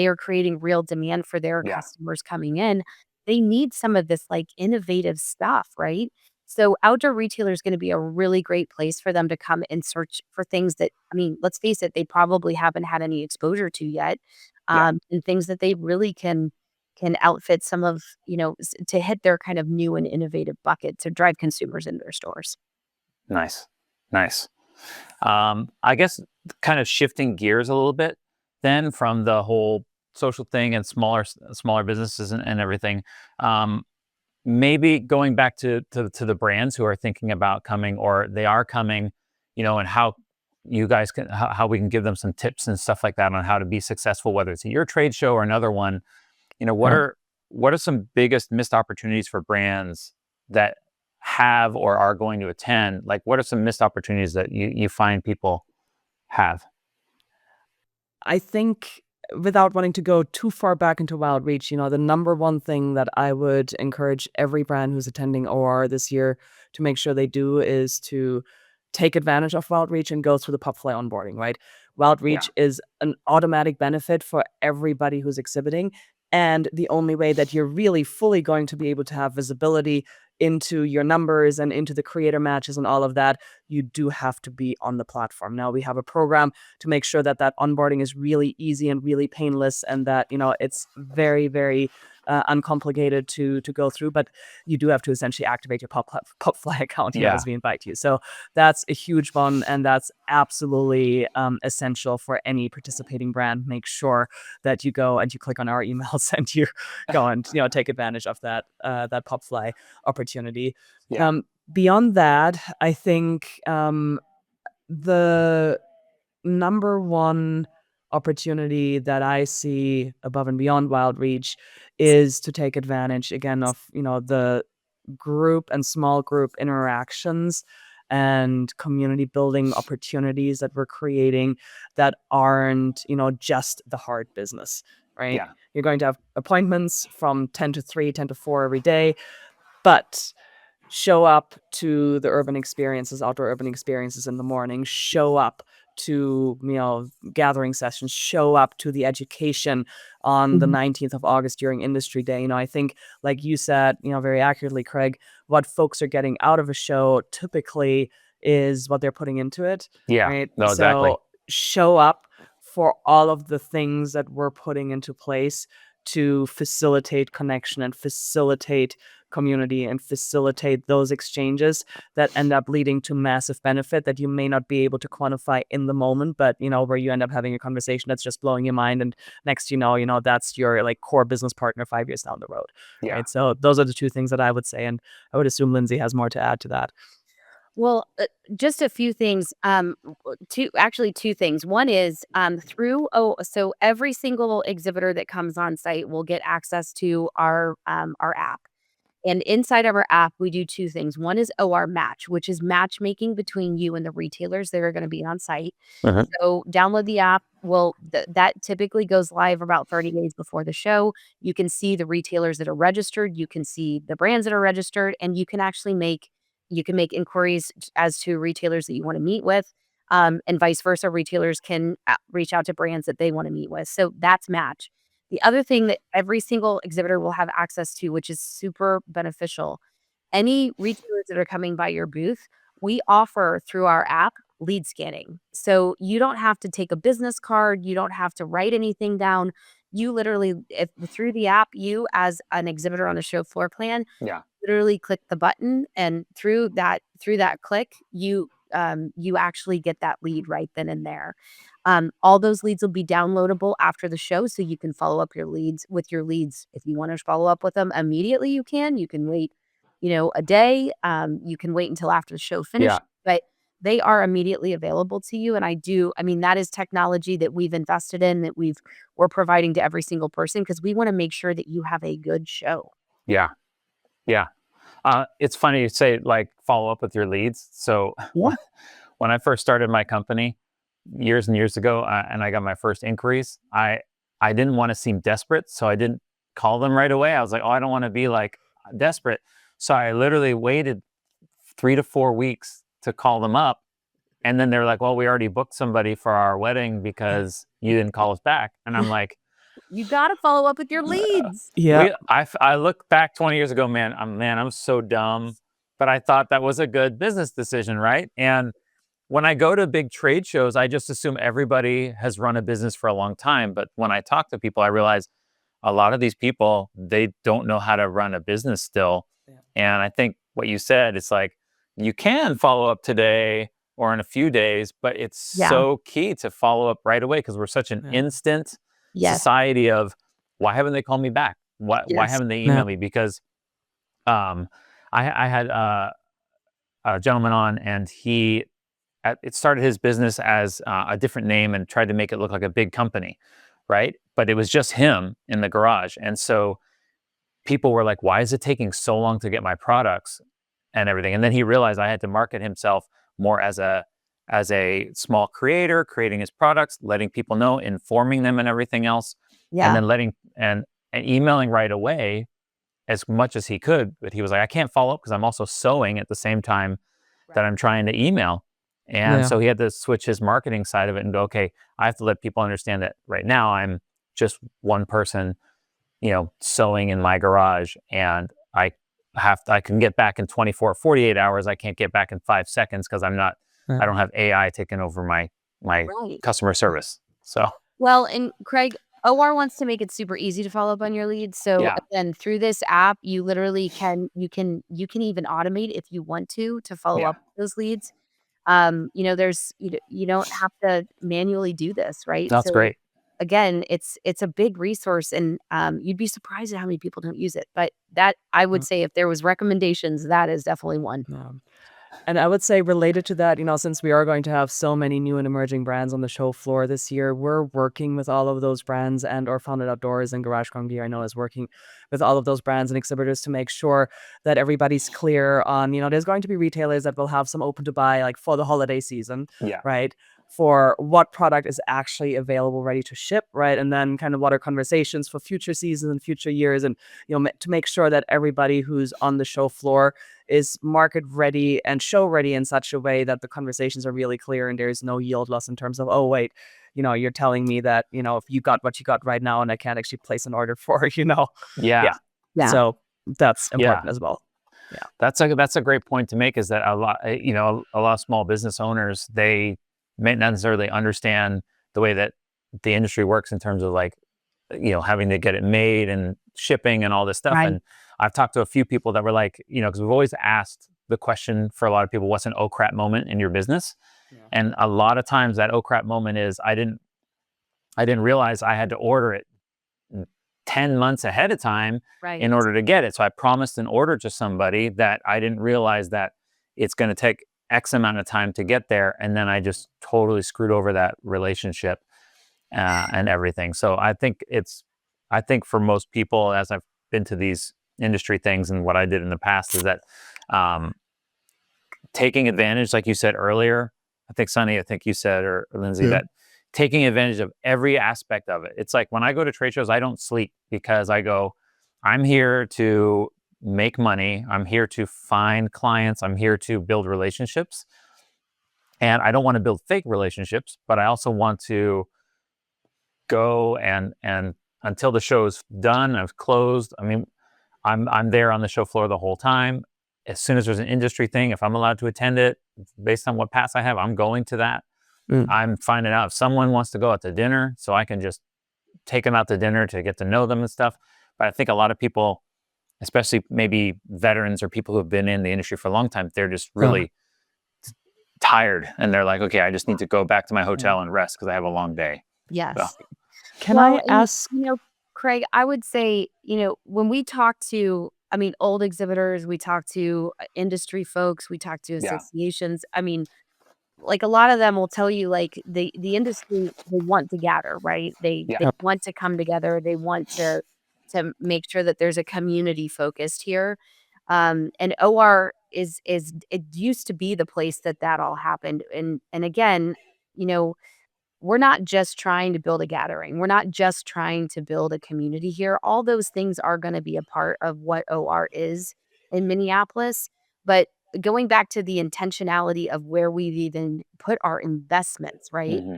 S3: are creating real demand for their
S1: Yeah.
S3: customers coming in. They need some of this like innovative stuff, right? So outdoor retailer is going to be a really great place for them to come and search for things that, I mean, let's face it, they probably haven't had any exposure to yet.
S1: Yeah.
S3: And things that they really can outfit some of, to hit their kind of new and innovative bucket to drive consumers into their stores.
S1: Nice. Nice. I guess kind of shifting gears a little bit then from the whole social thing and smaller businesses and everything. Maybe going back to the brands who are thinking about coming, or they are coming, and how you guys can, how we can give them some tips and stuff like that on how to be successful, whether it's at your trade show or another one.
S2: Yeah.
S1: What are some biggest missed opportunities for brands that have or are going to attend? Like, what are some missed opportunities that you find people have?
S2: I think without wanting to go too far back into Wild Reach, the number one thing that I would encourage every brand who's attending OR this year to make sure they do is to take advantage of Wild Reach and go through the Popfly onboarding, right? Wild Reach is an automatic benefit for everybody who's exhibiting. And the only way that you're really fully going to be able to have visibility into your numbers and into the creator matches and all of that, you do have to be on the platform. Now we have a program to make sure that that onboarding is really easy and really painless, and that it's very, very uncomplicated to go through. But you do have to essentially activate your Popfly account, as we invite you. So that's a huge one, and that's absolutely essential for any participating brand. Make sure that you go and you click on our emails and you go and take advantage of that Popfly opportunity. Beyond that, I think the number one opportunity that I see above and beyond Wild Reach is to take advantage again of the group and small group interactions and community building opportunities that we're creating that aren't just the hard business, right? You're going to have appointments from 10 to 3, 10 to 4 every day, but show up to the outdoor urban experiences in the morning, show up to gathering sessions, show up to the education on the 19th of August during Industry Day. I think, like you said very accurately, Craig, what folks are getting out of a show typically is what they're putting into it. Right?
S1: No, exactly.
S2: So show up for all of the things that we're putting into place to facilitate connection and facilitate community and facilitate those exchanges that end up leading to massive benefit that you may not be able to quantify in the moment, but where you end up having a conversation that's just blowing your mind, and next that's your like core business partner 5 years down the road. Right? So those are the two things that I would say, and I would assume Lindsay has more to add to that.
S3: Well, just a few things. Two things. One is so every single exhibitor that comes on site will get access to our app. And inside of our app, we do two things. One is OR Match, which is matchmaking between you and the retailers that are going to be on site. So download the app. Well, that typically goes live about 30 days before the show. You can see the retailers that are registered. You can see the brands that are registered, and you can actually make inquiries as to retailers that you want to meet with, and vice versa. Retailers can reach out to brands that they want to meet with. So that's Match. The other thing that every single exhibitor will have access to, which is super beneficial, any retailers that are coming by your booth, we offer through our app lead scanning. So you don't have to take a business card. You don't have to write anything down. You literally, through the app, you as an exhibitor on a show floor plan, literally click the button, and through that click, you actually get that lead right then and there. All those leads will be downloadable after the show, so you can follow up your leads. If you want to follow up with them immediately, you can. You can wait, a day. You can wait until after the show finishes, but they are immediately available to you. And that is technology that we've invested in, that we're providing to every single person, because we want to make sure that you have a good show.
S1: Yeah. It's funny you say like follow up with your leads. So when I first started my company years and years ago, and I got my first inquiries, I didn't want to seem desperate, so I didn't call them right away. I was like, I don't want to be like desperate. So I literally waited 3 to 4 weeks to call them up. And then they're like, well, we already booked somebody for our wedding because you didn't call us back. And I'm like,
S3: you got to follow up with your leads.
S1: I look back 20 years ago, I'm so dumb, but I thought that was a good business decision, right? And when I go to big trade shows, I just assume everybody has run a business for a long time. But when I talk to people, I realize a lot of these people, they don't know how to run a business still. And I think what you said, it's like, you can follow up today or in a few days, but it's so key to follow up right away, because we're such an instant society of, why haven't they called me back? Why haven't they emailed me? Because I had a gentleman on, and it started his business as a different name and tried to make it look like a big company, right? But it was just him in the garage. And so people were like, why is it taking so long to get my products and everything? And then he realized I had to market himself more as a as a small creator, creating his products, letting people know, informing them and everything else, and then letting and emailing right away as much as he could. But he was like, I can't follow up because I'm also sewing at the same time that I'm trying to email. And
S2: Yeah.
S1: so he had to switch his marketing side of it and go, okay, I have to let people understand that right now I'm just one person, sewing in my garage, and I can get back in 24, 48 hours. I can't get back in 5 seconds because
S2: Yeah.
S1: I don't have AI taking over my
S3: Right.
S1: customer service. So
S3: Well, and Craig, OR wants to make it super easy to follow up on your leads. So
S1: yeah,
S3: again, through this app, you literally you can even automate if you want to follow
S1: yeah,
S3: up with those leads. You don't have to manually do this, right?
S1: that's
S3: So
S1: great.
S3: again, it's a big resource, and you'd be surprised at how many people don't use it. But that I would say, if there was recommendations, that is definitely one.
S2: Yeah. And I would say related to that, since we are going to have so many new and emerging brands on the show floor this year, we're working with all of those brands, and or Founded Outdoors and Garage Con Gear, I know, is working with all of those brands and exhibitors to make sure that everybody's clear on, there's going to be retailers that will have some open to buy like for the holiday season,
S1: Yeah,
S2: right? For what product is actually available, ready to ship, right? And then kind of what are conversations for future seasons and future years, and to make sure that everybody who's on the show floor is market ready and show ready in such a way that the conversations are really clear and there's no yield loss in terms of, oh wait, you're telling me that, if you got what you got right now and I can't actually place an order for,
S1: yeah,
S2: yeah.
S3: Yeah.
S2: So that's
S1: yeah.
S2: important as well. Yeah.
S1: That's a great point to make. Is that a lot of small business owners, they may not necessarily understand the way that the industry works in terms of like, having to get it made and shipping and all this stuff.
S3: Right.
S1: And I've talked to a few people that were like, because we've always asked the question for a lot of people, what's an oh crap moment in your business?
S2: Yeah.
S1: And a lot of times that oh crap moment is I didn't realize I had to order it 10 months ahead of time
S3: Right.
S1: in order to get it. So I promised an order to somebody that I didn't realize that it's going to take X amount of time to get there. And then I just totally screwed over that relationship and everything. So I think for most people, as I've been to these industry things and what I did in the past, is that um, taking advantage, like you said earlier, I think Sonny, I think you said, or Lindsay,
S2: Yeah.
S1: that taking advantage of every aspect of it. It's like when I go to trade shows, I don't sleep because I go, I'm here to make money. I'm here to find clients. I'm here to build relationships. And I don't want to build fake relationships, but I also want to go and until the show's done, I've closed. I mean, I'm there on the show floor the whole time. As soon as there's an industry thing, if I'm allowed to attend it, based on what pass I have, I'm going to that.
S2: Mm.
S1: I'm finding out if someone wants to go out to dinner, so I can just take them out to dinner to get to know them and stuff. But I think a lot of people, especially maybe veterans or people who have been in the industry for a long time, they're just really tired, and they're like, okay, I just need to go back to my hotel and rest because I have a long day.
S3: Yes.
S1: So,
S2: Can
S3: Well,
S2: I
S3: and,
S2: ask?
S3: Craig, I would say, when we talk to, old exhibitors, we talk to industry folks, we talk to
S1: yeah,
S3: associations. Like a lot of them will tell you, like the industry, they want to gather, right?
S1: yeah,
S3: They want to come together. They want to make sure that there's a community focused here. And OR is it used to be the place that all happened. And again, you know, we're not just trying to build a gathering. We're not just trying to build a community here. All those things are going to be a part of what OR is in Minneapolis. But going back to the intentionality of where we've even put our investments, right?
S1: hmm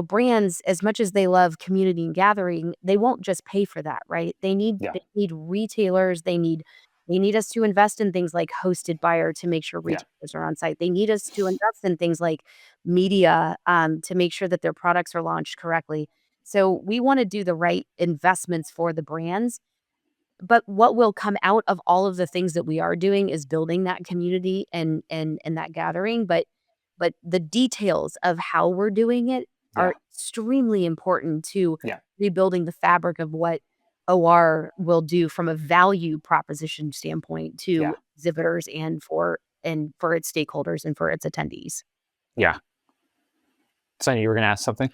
S3: Brands, as much as they love community and gathering, they won't just pay for that, right? They need
S1: yeah,
S3: they need retailers, they need us to invest in things like hosted buyer to make sure
S1: yeah,
S3: retailers are on site. They need us to invest in things like media to make sure that their products are launched correctly. So we want to do the right investments for the brands, but what will come out of all of the things that we are doing is building that community and that gathering, but the details of how we're doing it
S1: yeah,
S3: are extremely important to
S1: yeah,
S3: rebuilding the fabric of what OR will do from a value proposition standpoint
S1: yeah,
S3: to exhibitors and for its stakeholders and for its attendees.
S1: yeah. Sonny, you were going to ask something?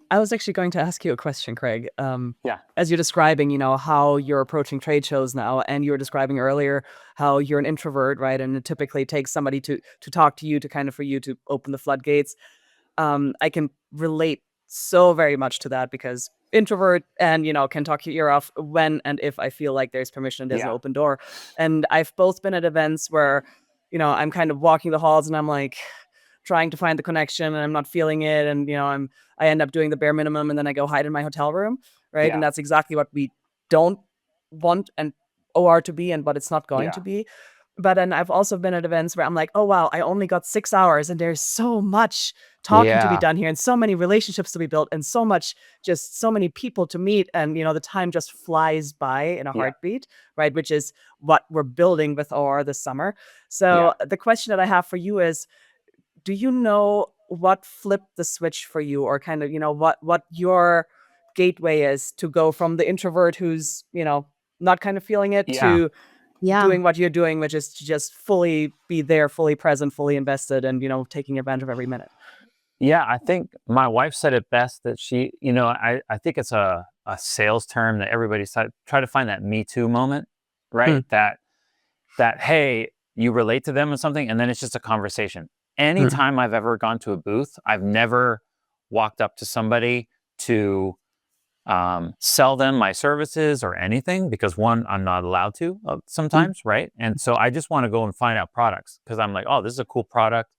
S2: I was actually going to ask you a question, Craig.
S1: Yeah.
S2: As you're describing, how you're approaching trade shows now, and you were describing earlier how you're an introvert, right? And it typically takes somebody to talk to you to kind of for you to open the floodgates. I can relate so very much to that because introvert and can talk your ear off when and if I feel like there's permission and there's an
S1: Yeah.
S2: open door. And I've both been at events where I'm kind of walking the halls and I'm like trying to find the connection and I'm not feeling it, and I end up doing the bare minimum and then I go hide in my hotel room, right? And
S1: Yeah.
S2: that's exactly what we don't want and OR to be, and but it's not going
S1: Yeah.
S2: to be. But then I've also been at events where I'm like, oh wow, I only got 6 hours and there's so much talking to be
S1: Yeah.
S2: done here and so many relationships to be built and so many people to meet, and the time just flies by in a
S1: Yeah.
S2: heartbeat, right? Which is what we're building with OR this summer. So
S1: Yeah.
S2: the question that I have for you is, do you know what flipped the switch for you, or kind of what your gateway is to go from the introvert who's not kind of feeling it
S1: Yeah.
S2: to
S3: Yeah.
S2: doing what you're doing, which is to just fully be there, fully present, fully invested, and taking advantage of every minute?
S1: Yeah, I think my wife said it best that she, I think it's a sales term that everybody's try to find that Me Too moment, right? That hey, you relate to them or something, and then it's just a conversation. Anytime I've ever gone to a booth, I've never walked up to somebody to sell them my services or anything, because one, I'm not allowed to sometimes, right? And so I just want to go and find out products because I'm like, oh, this is a cool product.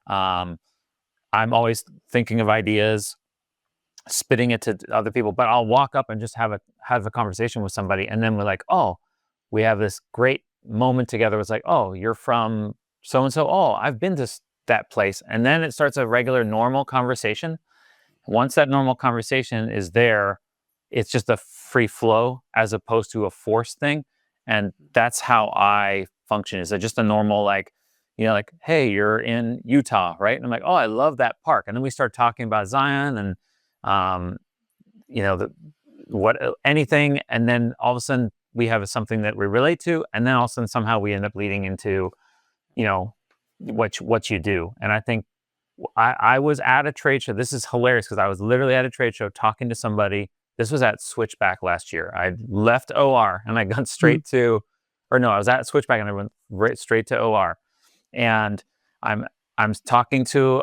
S1: Um, I'm always thinking of ideas, spitting it to other people, but I'll walk up and just have a conversation with somebody, and then we're like, oh, we have this great moment together. It's like, oh, you're from so and so. Oh, I've been to that place, and then it starts a regular, normal conversation. Once that normal conversation is there, it's just a free flow as opposed to a forced thing, and that's how I function. Is just a normal like, hey, you're in Utah, right? And I'm like, oh, I love that park. And then we start talking about Zion and, um, anything. And then all of a sudden we have something that we relate to. And then all of a sudden somehow we end up leading into, you know, what you do. And I think I was at a trade show. This is hilarious because I was literally at a trade show talking to somebody. This was at Switchback last year. I left OR and I got straight to, or no, I was at Switchback and I went right straight to OR. And I'm talking to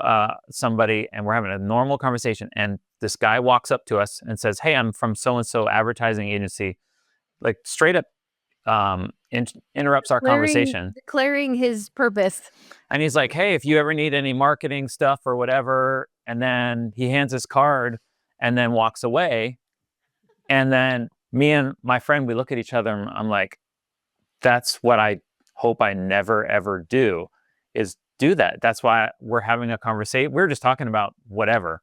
S1: somebody, and we're having a normal conversation. And this guy walks up to us and says, "Hey, I'm from so and so advertising agency." Like straight up, interrupts our conversation,
S3: Declaring his purpose.
S1: and he's like, "Hey, if you ever need any marketing stuff or whatever," and then he hands his card and then walks away. And then me and my friend, we look at each other, and I'm like, "That's what I hope I never ever do." Is do that. That's why we're having a conversation. We're just talking about whatever.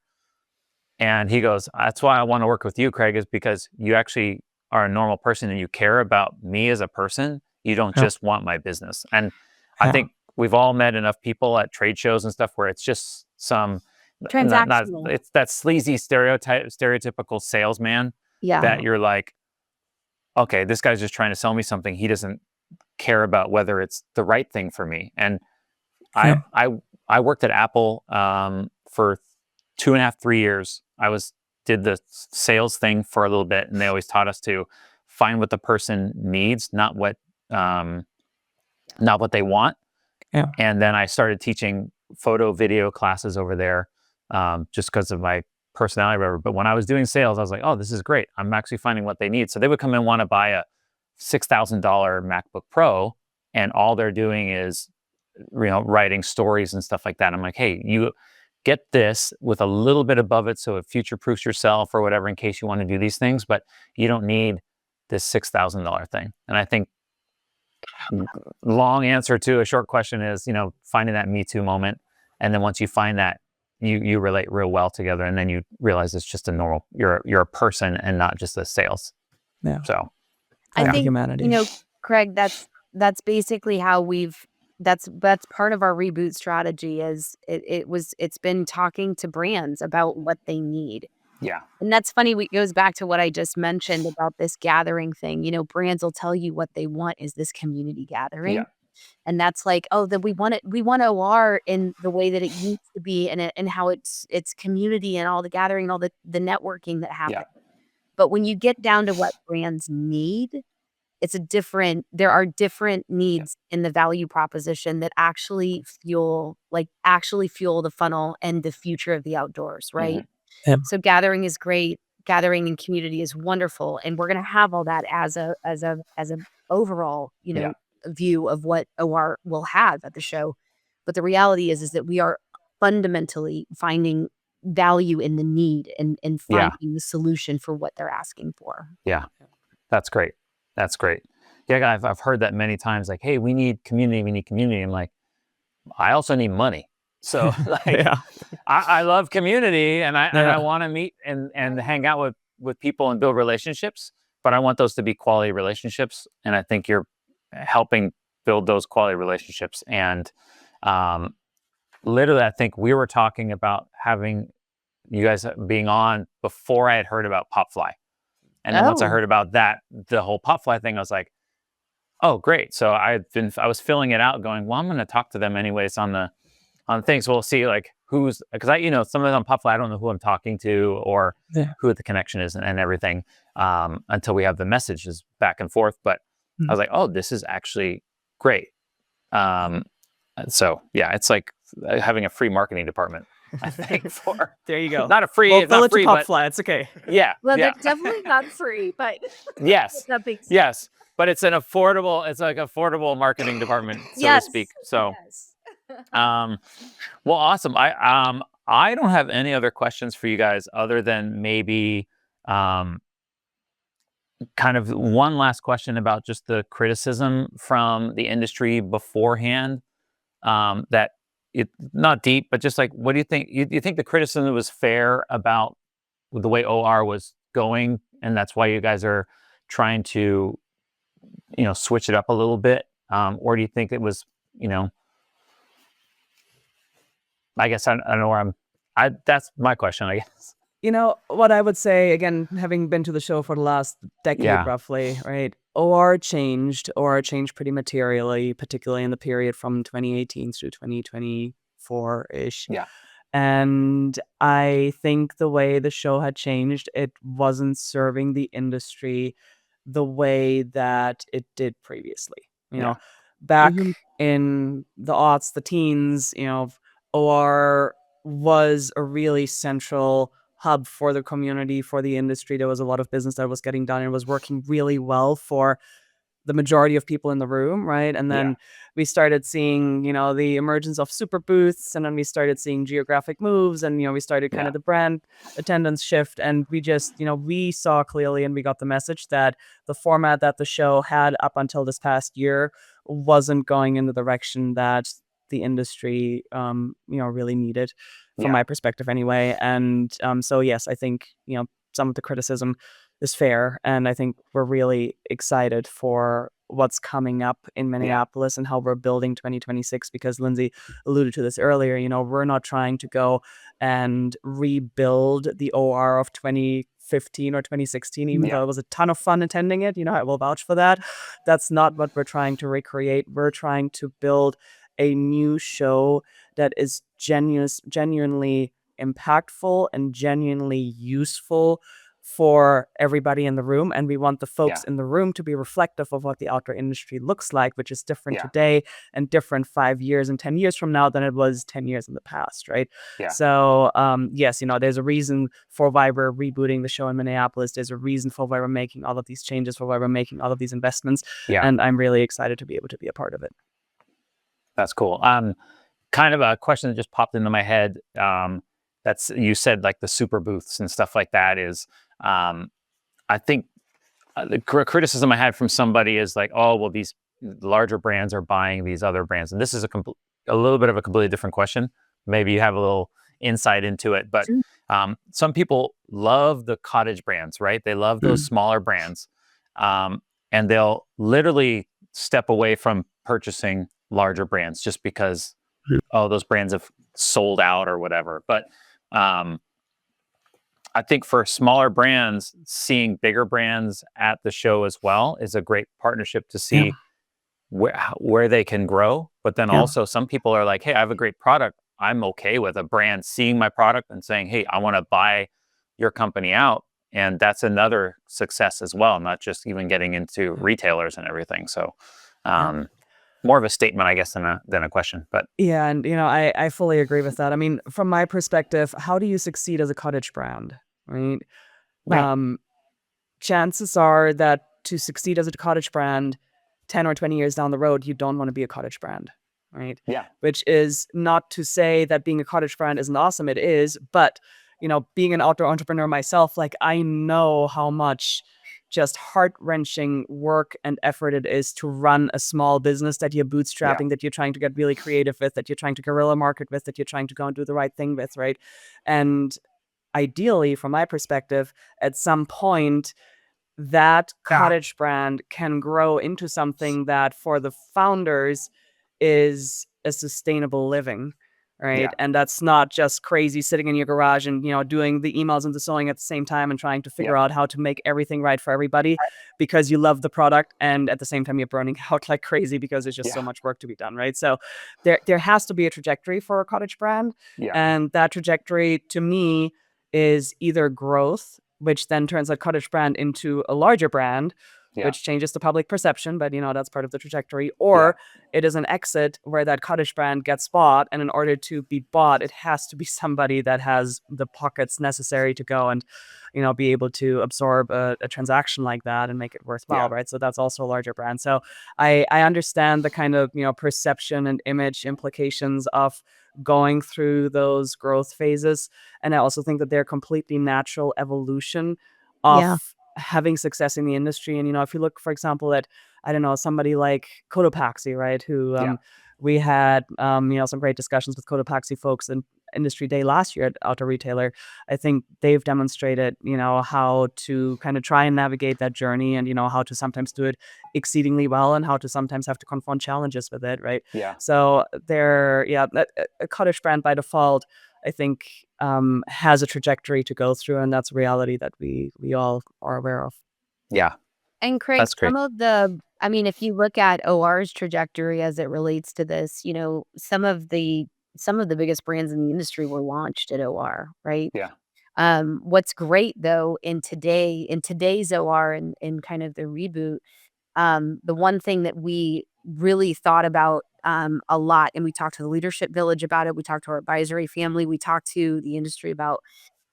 S1: And he goes, "That's why I want to work with you, Craig, is because you actually are a normal person and you care about me as a person. You don't
S2: Yeah.
S1: just want my business." And I think we've all met enough people at trade shows and stuff where it's just some
S3: Transactional.
S1: it's that sleazy stereotypical salesman
S3: Yeah.
S1: that you're like, okay, this guy's just trying to sell me something. He doesn't care about whether it's the right thing for me. And
S2: Yeah.
S1: I worked at Apple for 2.5, 3 years. Did the sales thing for a little bit, and they always taught us to find what the person needs, not what they want.
S2: Yeah.
S1: And then I started teaching photo video classes over there, just because of my personality or whatever. But when I was doing sales, I was like, oh, this is great. I'm actually finding what they need. So they would come and want to buy a $6,000 MacBook Pro, and all they're doing is writing stories and stuff like that. I'm like, hey, you get this with a little bit above it so it future-proofs yourself or whatever in case you want to do these things, but you don't need this $6,000 thing. And I think long answer to a short question is, finding that Me Too moment. And then once you find that, you relate real well together, and then you realize it's just a normal, you're a person and not just a sales.
S2: Yeah.
S1: So
S3: I think,
S2: humanity.
S3: Craig, that's basically how that's part of our reboot strategy. Is it's been talking to brands about what they need.
S1: yeah.
S3: And that's funny. It goes back to what I just mentioned about this gathering thing. Brands will tell you what they want is this community gathering.
S1: Yeah.
S3: And that's like, oh, then we want OR in the way that it used to be, and how it's community and all the gathering and all the networking that happens. But when you get down to what brands need, there are different needs in the value proposition that actually fuel the funnel and the future of the outdoors, right?
S2: Yeah.
S3: So gathering is great. Gathering in community is wonderful. And we're going to have all that as a overall, view of what OR will have at the show. But the reality is that we are fundamentally finding value in the need, and finding the solution for what they're asking for.
S1: Yeah. That's great. That's great. Yeah, I've heard that many times, like, hey, we need community. I'm like, I also need money. So like, I love community, and I want to meet and hang out with people and build relationships, but I want those to be quality relationships. And I think you're helping build those quality relationships. And literally, I think we were talking about having you guys being on before I had heard about Popfly. And then once I heard about that, the whole Popfly thing, I was like, oh, great. So I was filling it out going, well, I'm going to talk to them anyways on things. We'll see like because sometimes on Popfly, I don't know who I'm talking to or who the connection is and everything until we have the messages back and forth. But I was like, oh, this is actually great. So yeah, it's like having a free marketing department, I think. For
S2: there you go.
S1: Not a free,
S2: well,
S1: it's not free, but
S2: Popfly, it's okay.
S1: Yeah.
S3: Well,
S1: yeah.
S3: that's definitely not free, but
S1: yes,
S3: that makes sense.
S1: Yes, but it's affordable marketing department, so to speak. So, well, awesome. I don't have any other questions for you guys other than maybe kind of one last question about just the criticism from the industry beforehand. That it's not deep, but just like, what do you think? You think the criticism was fair about the way OR was going, and that's why you guys are trying to, switch it up a little bit? Or do you think it was, I guess I don't know where that's my question, I guess.
S2: What I would say, again, having been to the show for the last decade, roughly, right? OR changed pretty materially, particularly in the period from 2018 to 2024-ish.
S1: Yeah.
S2: And I think the way the show had changed, it wasn't serving the industry the way that it did previously. Back in the aughts, the teens, OR was a really central hub for the community, for the industry. There was a lot of business that was getting done and was working really well for the majority of people in the room, right? And then we started seeing, the emergence of super booths, and then we started seeing geographic moves, and, we started kind of the brand attendance shift. And we just, we saw clearly, and we got the message that the format that the show had up until this past year wasn't going in the direction that the industry, really needed, from my perspective anyway. And so, yes, I think, some of the criticism is fair. And I think we're really excited for what's coming up in Minneapolis and how we're building 2026, because Lindsay alluded to this earlier. We're not trying to go and rebuild the OR of 2015 or 2016, even though it was a ton of fun attending it. I will vouch for that. That's not what we're trying to recreate. We're trying to build a new show that is genuinely impactful and genuinely useful for everybody in the room. And we want the folks in the room to be reflective of what the outdoor industry looks like, which is different today and different 5 years and 10 years from now than it was 10 years in the past, right? So yes, there's a reason for why we're rebooting the show in Minneapolis. There's a reason for why we're making all of these changes, for why we're making all of these investments. And I'm really excited to be able to be a part of it.
S1: That's cool. Kind of a question that just popped into my head. That's, you said like the super booths and stuff like that is, I think the criticism I had from somebody is like, oh, well, these larger brands are buying these other brands. And this is a little bit of a completely different question. Maybe you have a little insight into it, but some people love the cottage brands, right? They love those smaller brands. And they'll literally step away from purchasing larger brands just because, those brands have sold out or whatever. But I think for smaller brands, seeing bigger brands at the show as well is a great partnership to see where they can grow. But then
S2: Yeah.
S1: also some people are like, hey, I have a great product. I'm okay with a brand seeing my product and saying, hey, I want to buy your company out. And that's another success as well, not just even getting into retailers and everything. So
S2: Yeah.
S1: more of a statement, I guess, than a question. But
S2: Yeah, and I fully agree with that. I mean, from my perspective, how do you succeed as a cottage brand? Right?
S1: right.
S2: Um, Chances are that to succeed as a cottage brand 10 or 20 years down the road, you don't want to be a cottage brand, right?
S1: Yeah.
S2: Which is not to say that being a cottage brand isn't awesome. It is, but being an outdoor entrepreneur myself, like I know how much just heart-wrenching work and effort it is to run a small business that you're
S1: Yeah.
S2: bootstrapping, that you're trying to get really creative with, that you're trying to guerrilla market with, that you're trying to go and do the right thing with, right? And ideally, from my perspective, at some point that
S1: Yeah.
S2: cottage brand can grow into something that for the founders is a sustainable living, right?
S1: Yeah.
S2: And that's not just crazy sitting in your garage and doing the emails and the sewing at the same time and trying to
S1: Yeah.
S2: figure out how to make everything right for everybody because you love the product, and at the same time you're burning out like crazy because there's just so
S1: Yeah.
S2: much work to be done, right? So there has to be a trajectory for a cottage brand,
S1: Yeah.
S2: and that trajectory to me is either growth, which then turns that cottage brand into a larger brand,
S1: Yeah.
S2: which changes the public perception, but that's part of the trajectory.
S1: Yeah.
S2: Or it is an exit where that cottage brand gets bought, and in order to be bought, it has to be somebody that has the pockets necessary to go and be able to absorb a transaction like that and make it worthwhile,
S1: Yeah.
S2: right? So that's also a larger brand. So I understand the kind of perception and image implications of going through those growth phases, and I also think that they're completely natural evolution
S3: Yeah.
S2: of having success in the industry. And if you look, for example, at I don't know, somebody like Cotopaxi, right? Who
S1: Yeah.
S2: we had some great discussions with Cotopaxi folks in Industry Day last year at Outdoor Retailer. I think they've demonstrated how to kind of try and navigate that journey, and how to sometimes do it exceedingly well, and how to sometimes have to confront challenges with it, right?
S1: Yeah.
S2: So a cottage brand by default, I think, has a trajectory to go through, and that's a reality that we all are aware of.
S1: Yeah.
S3: And Craig,
S1: That's great.
S3: I mean, if you look at OR's trajectory as it relates to this, some of the biggest brands in the industry were launched at OR, right?
S1: Yeah.
S3: What's great though in today's OR and kind of the reboot, the one thing that we really thought about a lot, and we talked to the leadership village about it, we talked to our advisory family, we talked to the industry about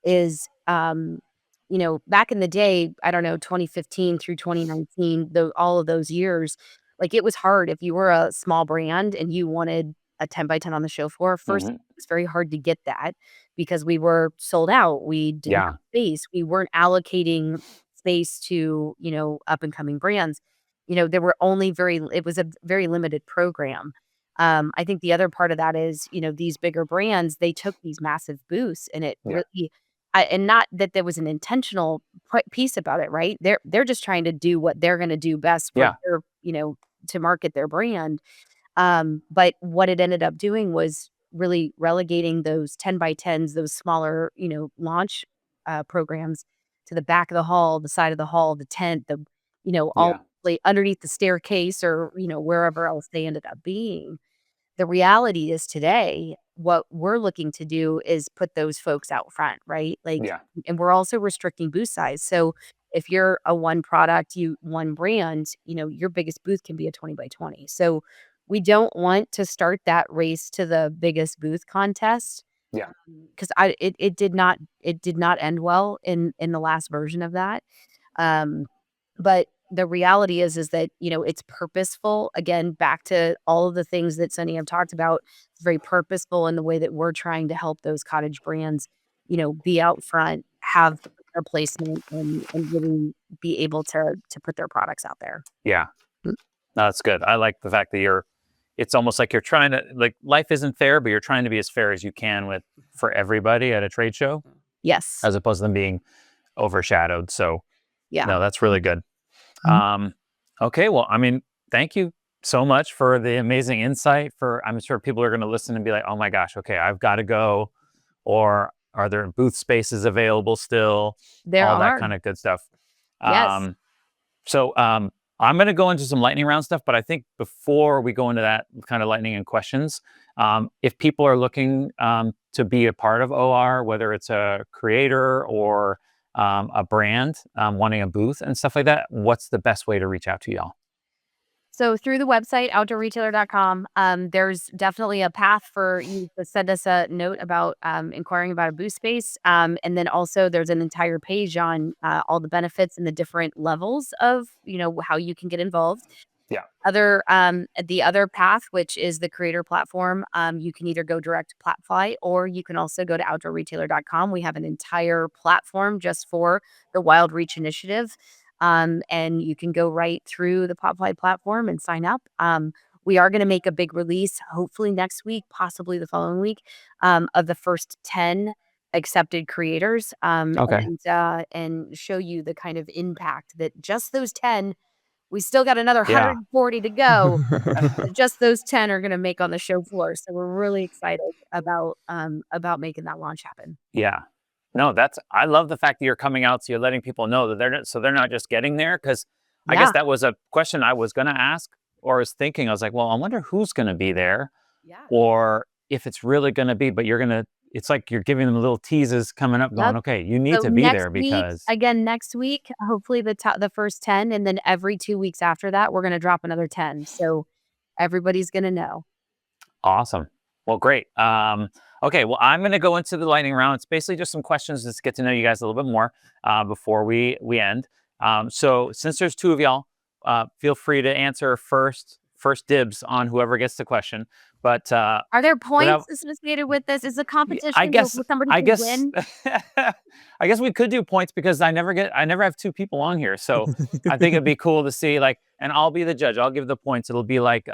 S3: is, back in the day, I don't know, 2015 through 2019, all of those years, like it was hard if you were a small brand and you wanted a 10 by 10 on the show floor. First,
S1: Hmm.
S3: it was very hard to get that because we were sold out. We didn't
S1: Yeah.
S3: have space. We weren't allocating space to, up and coming brands. There were only it was a very limited program. I think the other part of that is, these bigger brands, they took these massive boosts and it
S1: Yeah.
S3: really and not that there was an intentional piece about it, right? They're just trying to do what they're gonna do best for
S1: Yeah.
S3: their to market their brand. But what it ended up doing was really relegating those 10 by 10s, those smaller, launch, programs to the back of the hall, the side of the hall, the tent, all
S1: Yeah.
S3: underneath the staircase or, wherever else they ended up being. The reality is today, what we're looking to do is put those folks out front, right? Like,
S1: Yeah.
S3: and we're also restricting booth size. So if you're a one product, one brand, your biggest booth can be a 20 by 20. So we don't want to start that race to the biggest booth contest
S1: Yeah.
S3: because it did not end well in the last version of that. Um, but the reality is that, it's purposeful. Again, back to all of the things that Sunny have talked about, it's very purposeful in the way that we're trying to help those cottage brands, be out front, have their placement and really be able to put their products out there.
S1: Yeah. No, that's good. I like the fact that it's almost like you're trying to, like, life isn't fair, but you're trying to be as fair as you can for everybody at a trade show,
S3: Yes.
S1: as opposed to them being overshadowed. So
S3: Yeah.
S1: no, that's really good. Okay. Well, I mean, thank you so much for the amazing insight. I'm sure people are going to listen and be like, oh my gosh, okay, I've got to go. Or are there booth spaces available still?
S3: There
S1: All that
S3: are.
S1: kind of good stuff.
S3: Yes.
S1: So I'm going to go into some lightning round stuff, but I think before we go into that kind of lightning and questions, if people are looking to be a part of OR, whether it's a creator or a brand wanting a booth and stuff like that, what's the best way to reach out to y'all?
S3: So through the website, outdoorretailer.com, there's definitely a path for you to send us a note about inquiring about a booth space. And then also there's an entire page on all the benefits and the different levels of, how you can get involved.
S1: Yeah.
S3: The other path, which is the creator platform, you can either go direct to Popfly or you can also go to outdoorretailer.com. We have an entire platform just for the Wild Reach Initiative. And you can go right through the Popfly platform and sign up. We are going to make a big release, hopefully next week, possibly the following week, of the first 10 accepted creators,
S1: Okay.
S3: and show you the kind of impact that just those 10. We still got another
S1: Yeah.
S3: 140 to go. But just those 10 are going to make on the show floor. So we're really excited about making that launch happen.
S1: Yeah. No, I love the fact that you're coming out, so you're letting people know that they're not just getting there. Cause I
S3: Yeah.
S1: guess that was a question I was going to ask or was thinking. I was like, well, I wonder who's going to be there
S3: Yeah.
S1: or if it's really going to be, but it's like you're giving them little teases coming up going,
S3: Yep.
S1: okay, you need
S3: So
S1: to be
S3: next
S1: there
S3: week,
S1: because
S3: again, next week, hopefully the first 10, and then every 2 weeks after that, we're going to drop another 10. So everybody's going to know.
S1: awesome. Well, great. Okay, well, I'm going to go into the lightning round. It's basically just some questions just to get to know you guys a little bit more before we end. So since there's two of y'all, feel free to answer first dibs on whoever gets the question. But
S3: Are there points
S1: without,
S3: associated with this? Is a
S1: I
S3: competition
S1: guess,
S3: where somebody
S1: I
S3: can
S1: guess,
S3: win?
S1: I guess we could do points because I never have two people on here. So I think it'd be cool to see and I'll be the judge. I'll give the points. It'll be like,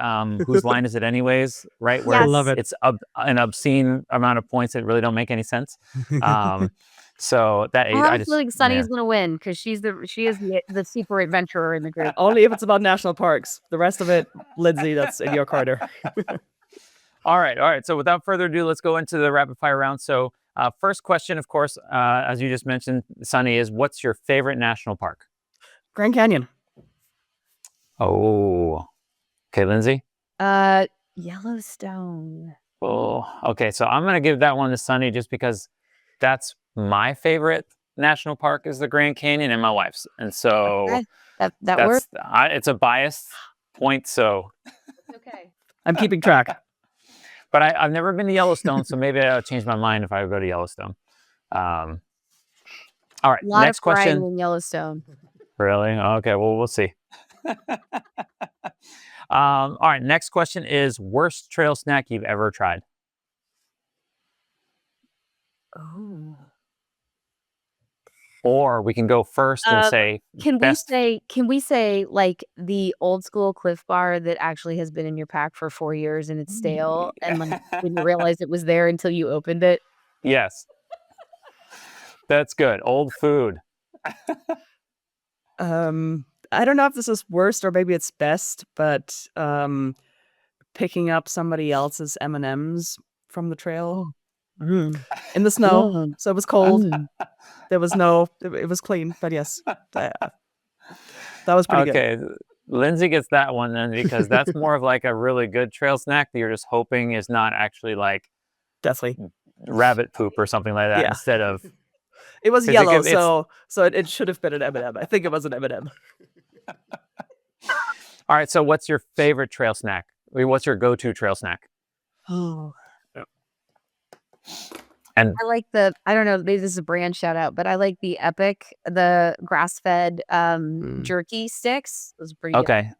S1: whose line is it anyways? Right. Where
S3: Yes.
S2: Love it.
S1: it's an obscene amount of points that really don't make any sense. So that
S3: I have
S1: I
S3: a
S1: just,
S3: feeling Sunny
S1: yeah.
S3: is going to win because she is the super adventurer in the group.
S2: Only if it's about national parks. The rest of it, Lindsay, that's in your corner.
S1: All right. So without further ado, let's go into the rapid fire round. So first question, of course, as you just mentioned, Sunny, is what's your favorite national park?
S2: Grand Canyon.
S1: Oh, okay, Lindsay.
S3: Yellowstone.
S1: Oh, okay. So I'm gonna give that one to Sunny just because that's my favorite national park is the Grand Canyon and my wife's, and so
S3: Okay. That works.
S1: it's a biased point. So,
S3: Okay.
S2: I'm keeping track.
S1: but I've never been to Yellowstone, so maybe I'll change my mind if I go to Yellowstone. All right,
S3: A lot
S1: next
S3: of variety
S1: question.
S3: in Yellowstone.
S1: Really? Okay. Well, we'll see. All right. Next question is worst trail snack you've ever tried.
S3: Oh.
S1: Or we can go first and say
S3: Can
S1: best.
S3: we say like the old school Cliff Bar that actually has been in your pack for 4 years and it's stale and like didn't realize it was there until you opened it?
S1: Yes. That's good. Old food.
S2: I don't know if this is worst or maybe it's best, but picking up somebody else's M&Ms from the trail in the snow. So it was cold. There was it was clean, but yes, that was pretty good.
S1: Okay. Lindsay gets that one then because that's more of like a really good trail snack that you're just hoping is not actually like
S2: Definitely.
S1: rabbit poop or something like that
S2: Yeah.
S1: instead of.
S2: It was
S1: 'Cause it
S2: yellow,
S1: gives- it's-
S2: so it should have been an M&M. I think it was an M&M.
S1: All right. So what's your favorite trail snack? I mean, what's your go-to trail snack?
S3: Oh.
S1: And
S3: I like I don't know, maybe this is a brand shout out, but I like the grass-fed jerky sticks. Those are pretty good.
S1: okay.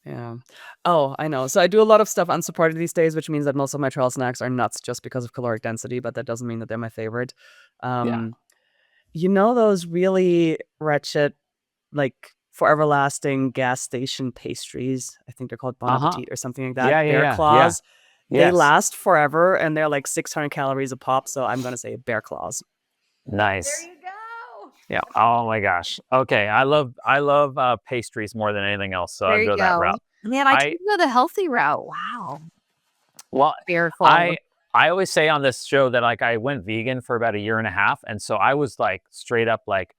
S2: Yeah. Oh, I know. So I do a lot of stuff unsupported these days, which means that most of my trail snacks are nuts just because of caloric density, but that doesn't mean that they're my favorite. You know those really wretched, like forever lasting gas station pastries? I think they're called Bon Appetit or something like that.
S1: Yeah, yeah,
S2: Bear
S1: yeah,
S2: claws.
S1: yeah.
S2: They
S1: Yes.
S2: last forever and they're like 600 calories a pop. So I'm going to say bear claws.
S1: Nice.
S3: There you go.
S1: Yeah. Oh my gosh. Okay. I love pastries more than anything else. So
S3: There
S1: I'd
S3: you
S1: go that
S3: go.
S1: route.
S3: Man, I took go the healthy route. Wow.
S1: Well,
S3: Bear
S1: I always say on this show that like I went vegan for about 1.5 years. And so I was like straight up like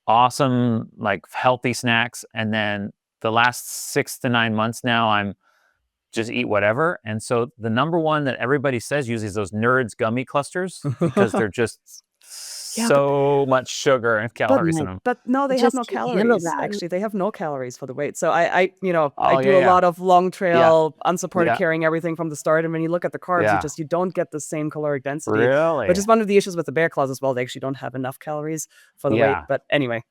S1: awesome, like healthy snacks. And then the last 6 to 9 months now, I'm just eat whatever. And so the number one that everybody says usually is those Nerds gummy clusters because they're just
S2: Yeah,
S1: so much sugar and calories in them.
S2: but no, they have
S3: Just
S2: no
S3: can't handle
S2: calories.
S3: that.
S2: Actually, they have no calories for the weight. So I
S1: Oh,
S2: do a lot of long trail, unsupported
S1: Yeah.
S2: carrying everything from the start. And when you look at the carbs,
S1: Yeah.
S2: you don't get the same caloric density,
S1: Really?
S2: which is one of the issues with the bear claws as well. They actually don't have enough calories for the weight.
S1: Yeah.
S2: But anyway,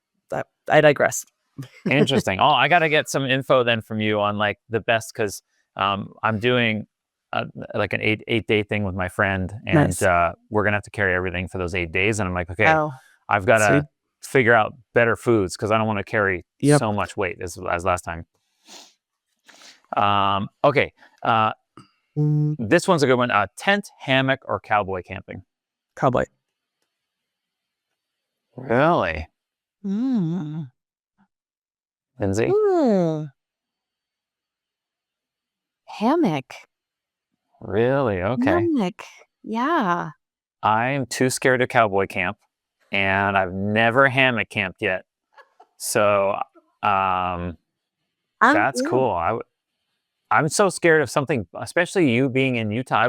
S2: I digress.
S1: Interesting. Oh, I got to get some info then from you on like the best because I'm doing like an 8-day thing with my friend, and
S2: Nice.
S1: we're gonna have to carry everything for those 8 days. And I'm like, okay,
S3: Oh,
S1: I've got
S2: Sweet.
S1: to figure out better foods because I don't want to carry
S2: Yep.
S1: so much weight as last time. Okay, this one's a good one. Tent, hammock, or cowboy camping?
S2: Cowboy.
S1: Really,
S3: mm.
S1: Lindsay?
S3: Hammock.
S1: Really? Okay.
S3: Hammock. Yeah.
S1: I'm too scared to cowboy camp, and I've never hammock camped yet. So that's
S3: Yeah.
S1: cool. I'm so scared of something, especially you being in Utah.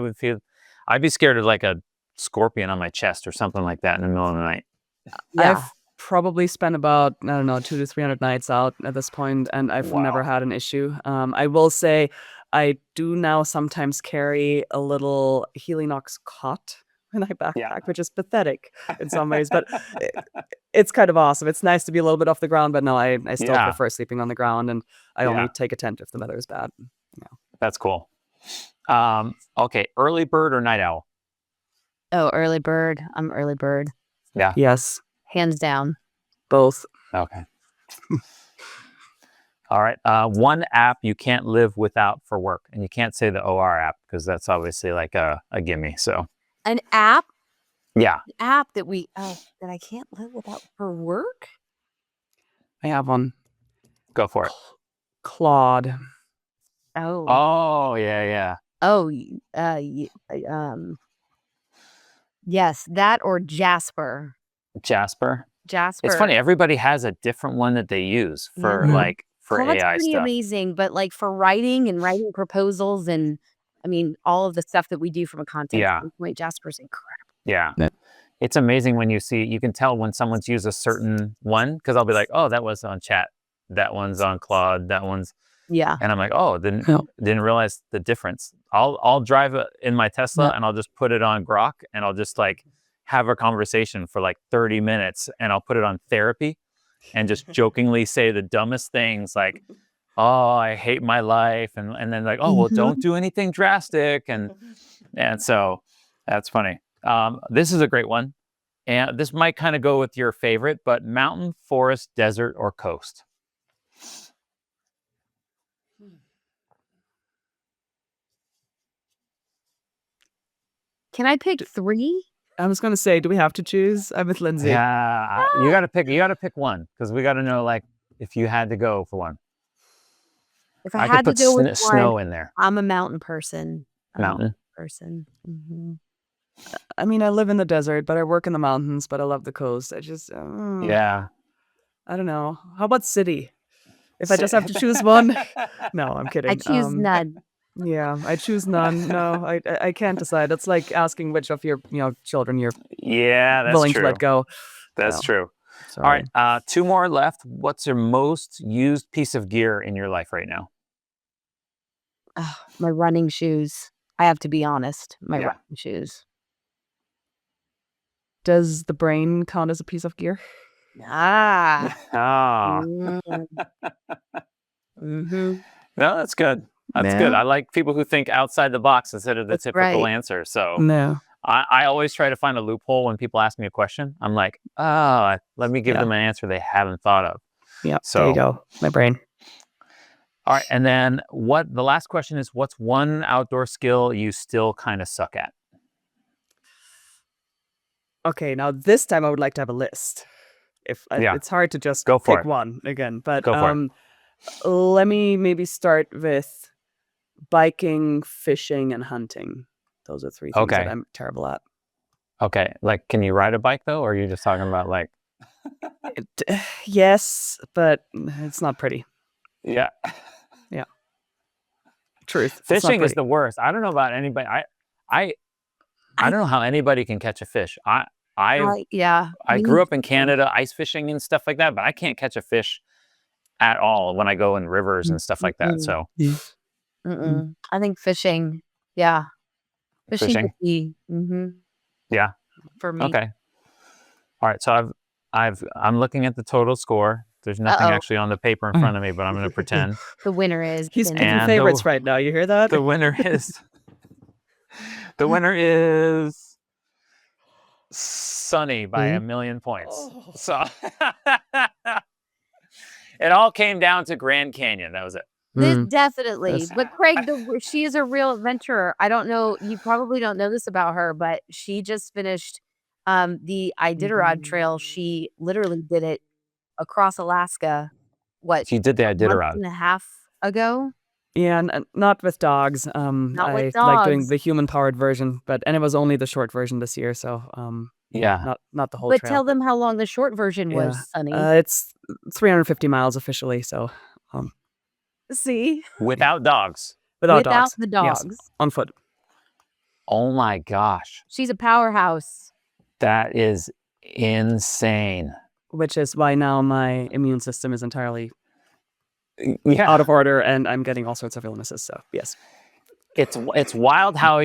S1: I'd be scared of like a scorpion on my chest or something like that in the middle of the night.
S3: Yeah.
S2: I've probably spent about, I don't know, 200 to 300 nights out at this point, and I've never
S1: Wow.
S2: had an issue. I will say I do now sometimes carry a little Helinox cot in my backpack, which is pathetic in some ways, but it's kind of awesome. It's nice to be a little bit off the ground, but no, I still
S1: Yeah.
S2: prefer sleeping on the ground, and I
S1: Yeah.
S2: only take a tent if the weather is bad.
S1: That's cool. Okay, early bird or night owl?
S3: Oh, early bird. I'm early bird.
S1: Yeah.
S2: Yes,
S3: Hands down.
S2: both.
S1: Okay. All right. One app you can't live without for work, and you can't say the OR app because that's obviously like a gimme. So
S3: An app
S1: yeah.
S3: that that I can't live without for work.
S2: I have one.
S1: Go for it.
S2: Claude.
S3: Oh.
S1: Oh, yeah.
S3: Oh. Yes, that or Jasper.
S1: Jasper.
S3: Jasper.
S1: It's funny. Everybody has a different one that they use for
S3: Yeah.
S1: like for
S3: Claude's
S1: AI
S3: pretty
S1: stuff.
S3: amazing, but like for writing and writing proposals and I mean all of the stuff that we do from a content standpoint, Jasper's incredible.
S1: Yeah.
S2: Yeah.
S1: It's amazing when you can tell when someone's used a certain one because I'll be like, oh, that was on chat. That one's on Claude. That one's.
S3: Yeah.
S1: And I'm like, oh, didn't realize the difference. I'll drive in my Tesla and I'll just put it on Grok and I'll just like have a conversation for like 30 minutes and I'll put it on therapy and just jokingly say the dumbest things like, oh, I hate my life. And then like, oh, well, don't do anything drastic. And so that's funny. This is a great one. And this might kind of go with your favorite, but mountain, forest, desert, or coast?
S3: Can I pick 3?
S2: I was going to say, do we have to choose? I'm with Lindsay.
S1: Yeah, you got to pick one because we got to know like if you had to go for one.
S3: If I had to
S1: could
S3: go
S1: put
S3: with
S1: snow
S3: one,
S1: in there.
S3: I'm a mountain person.
S1: Mountain.
S2: I mean, I live in the desert, but I work in the mountains, but I love the coast. I just,
S1: Yeah.
S2: I don't know. How about city? If I just have to choose one? No, I'm kidding.
S3: I choose none.
S2: Yeah, I choose none. No, I can't decide. It's like asking which of your children you're
S1: That's
S2: willing
S1: true.
S2: to let go.
S1: That's
S2: So,
S1: true.
S2: sorry.
S1: All right, 2 more left. What's your most used piece of gear in your life right now?
S3: My running shoes. I have to be honest. My
S1: Yeah.
S3: running shoes.
S2: Does the brain count as a piece of gear?
S3: Ah.
S1: Ah,
S3: Mm-hmm.
S1: no, that's good. That's good.
S2: Yeah.
S1: I like people who think outside the box instead of the
S3: That's
S1: typical
S3: right.
S1: answer. So
S2: No.
S1: I always try to find a loophole when people ask me a question. I'm like, let me give them an answer they haven't thought of.
S2: Yeah.
S1: So
S2: There you go. My brain.
S1: all right, and then the last question is, what's one outdoor skill you still kind of suck at?
S2: Okay, now this time I would like to have a list. It's hard to just
S1: Go for
S2: pick
S1: it.
S2: one again, but
S1: Go for it.
S2: let me maybe start with biking, fishing, and hunting. Those are 3 things that
S1: Okay.
S2: I'm terrible at.
S1: Okay, like, can you ride a bike though, or are you just talking about like?
S2: Yes, but it's not pretty.
S1: Yeah.
S2: Truth. It's not
S1: Fishing is
S2: pretty.
S1: the worst. I don't know about anybody. I don't know how anybody can catch a fish.
S3: Yeah.
S1: I grew up in Canada, ice fishing and stuff like that, but I can't catch a fish at all when I go in rivers and stuff like that. So
S3: I think fishing. Yeah. Fishing
S1: Fishing?
S3: would be
S1: yeah.
S3: for me.
S1: Okay. All right. So I'm looking at the total score. There's nothing
S3: Uh-oh.
S1: actually on the paper in front of me, but I'm going to pretend.
S3: The winner is
S2: He's
S3: Finn.
S2: picking
S1: And
S2: favorites right now. You hear that?
S1: The winner is Sunny by a million points.
S2: Oh.
S1: So it all came down to Grand Canyon. That was it.
S3: Definitely. But Craig, she is a real adventurer. I don't know. You probably don't know this about her, but she just finished the Iditarod Trail. She literally did it across Alaska. What?
S1: She did the
S3: A month
S1: Iditarod.
S3: and a half ago.
S2: Yeah, not with dogs.
S3: Not
S2: I
S3: with
S2: like doing
S3: dogs.
S2: the human-powered version, and it was only the short version this year, so
S1: Yeah.
S2: not the whole
S3: But
S2: trail.
S3: tell them how long the short version was,
S2: Yeah.
S3: Sunny.
S2: It's 350 miles officially, so
S3: See?
S1: Without dogs.
S2: without
S3: Without
S2: dogs.
S3: the
S2: Yes,
S3: dogs.
S2: on foot.
S1: Oh my gosh.
S3: She's a powerhouse.
S1: That is insane.
S2: Which is why now my immune system is entirely
S1: Yeah.
S2: out of order, and I'm getting all sorts of illnesses. So yes,
S1: It's wild how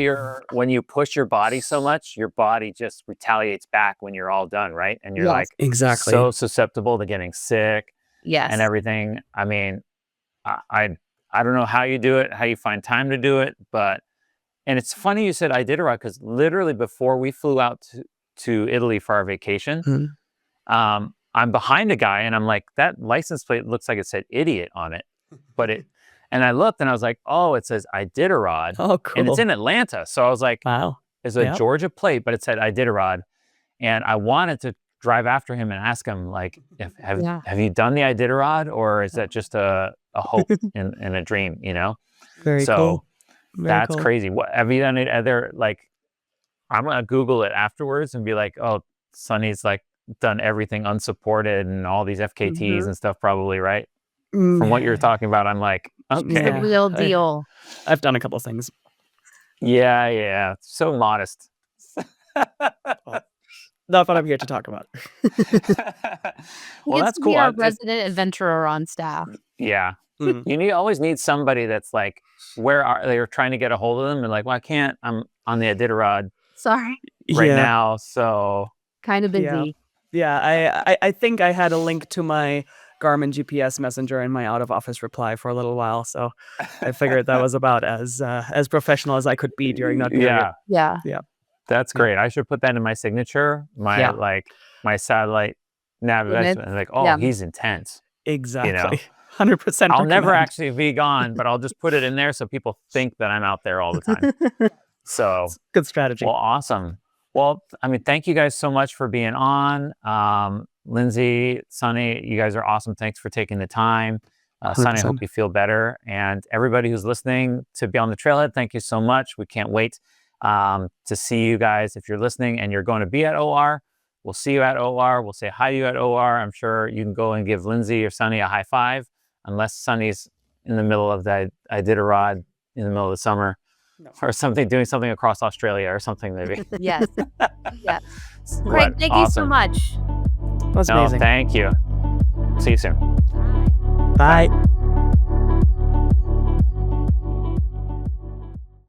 S1: when you push your body so much, your body just retaliates back when you're all done, right? And you're
S3: Yes.
S1: like
S2: exactly.
S1: so susceptible to getting sick
S3: Yes.
S1: and everything. I mean, I don't know how you do it, how you find time to do it, and it's funny you said Iditarod because literally before we flew out to Italy for our vacation, I'm behind a guy and I'm like, that license plate looks like it said idiot on it, and I looked and I was like, oh, it says Iditarod.
S2: Oh, cool.
S1: And it's in Atlanta. So I was like,
S2: wow.
S1: it's a
S2: Yep.
S1: Georgia plate, but it said Iditarod. And I wanted to drive after him and ask him, like, have you done the Iditarod, or is that just a hope in a dream, you know?
S2: Very cool. Very
S1: That's
S2: cool.
S1: crazy. What have you done? Other I'm gonna Google it afterwards and be like, oh, Sunny's like done everything unsupported and all these FKTs and stuff, probably, right? From what you're talking about, I'm like, okay,
S3: She's the real deal.
S2: I've done a couple of things.
S1: yeah, so modest.
S2: Not what I'm here to talk about.
S1: Well,
S3: He gets
S1: that's
S3: to
S1: cool.
S3: be our resident adventurer on staff.
S1: Yeah.
S2: Mm.
S1: You always need somebody that's like, where are they? Are trying to get a hold of them and like, well, I can't. I'm on the Iditarod
S3: Sorry.
S1: right
S2: Yeah.
S1: now, so
S3: Kind of busy.
S2: Yeah, I think I had a link to my Garmin GPS messenger in my out of office reply for a little while, so I figured that was about as professional as I could be during that period.
S1: yeah,
S3: Yeah.
S1: that's great. I should put that in my signature. My satellite navigation. Like, oh,
S3: Yeah.
S1: he's intense.
S2: Exactly. 100%.
S1: I'll never
S2: recommend.
S1: actually be gone, but I'll just put it in there so people think that I'm out there all the time. So
S2: Good strategy.
S1: well, awesome. Well, I mean, thank you guys so much for being on. Lindsay, Sunny, you guys are awesome. Thanks for taking the time. Sunny, I
S2: 100%.
S1: hope you feel better. And everybody who's listening to Beyond the Trailhead, thank you so much. We can't wait to see you guys. If you're listening and you're going to be at OR, we'll see you at OR. We'll say hi to you at OR. I'm sure you can go and give Lindsay or Sunny a high five, unless Sunny's in the middle of the Iditarod in the middle of the summer.
S2: No.
S1: Or doing something across Australia or something, maybe.
S3: Yes. Yeah.
S1: But
S3: Craig, thank you so
S1: awesome.
S3: much.
S2: That's
S1: No,
S2: amazing.
S1: thank you. See you soon.
S3: Bye.
S2: Bye.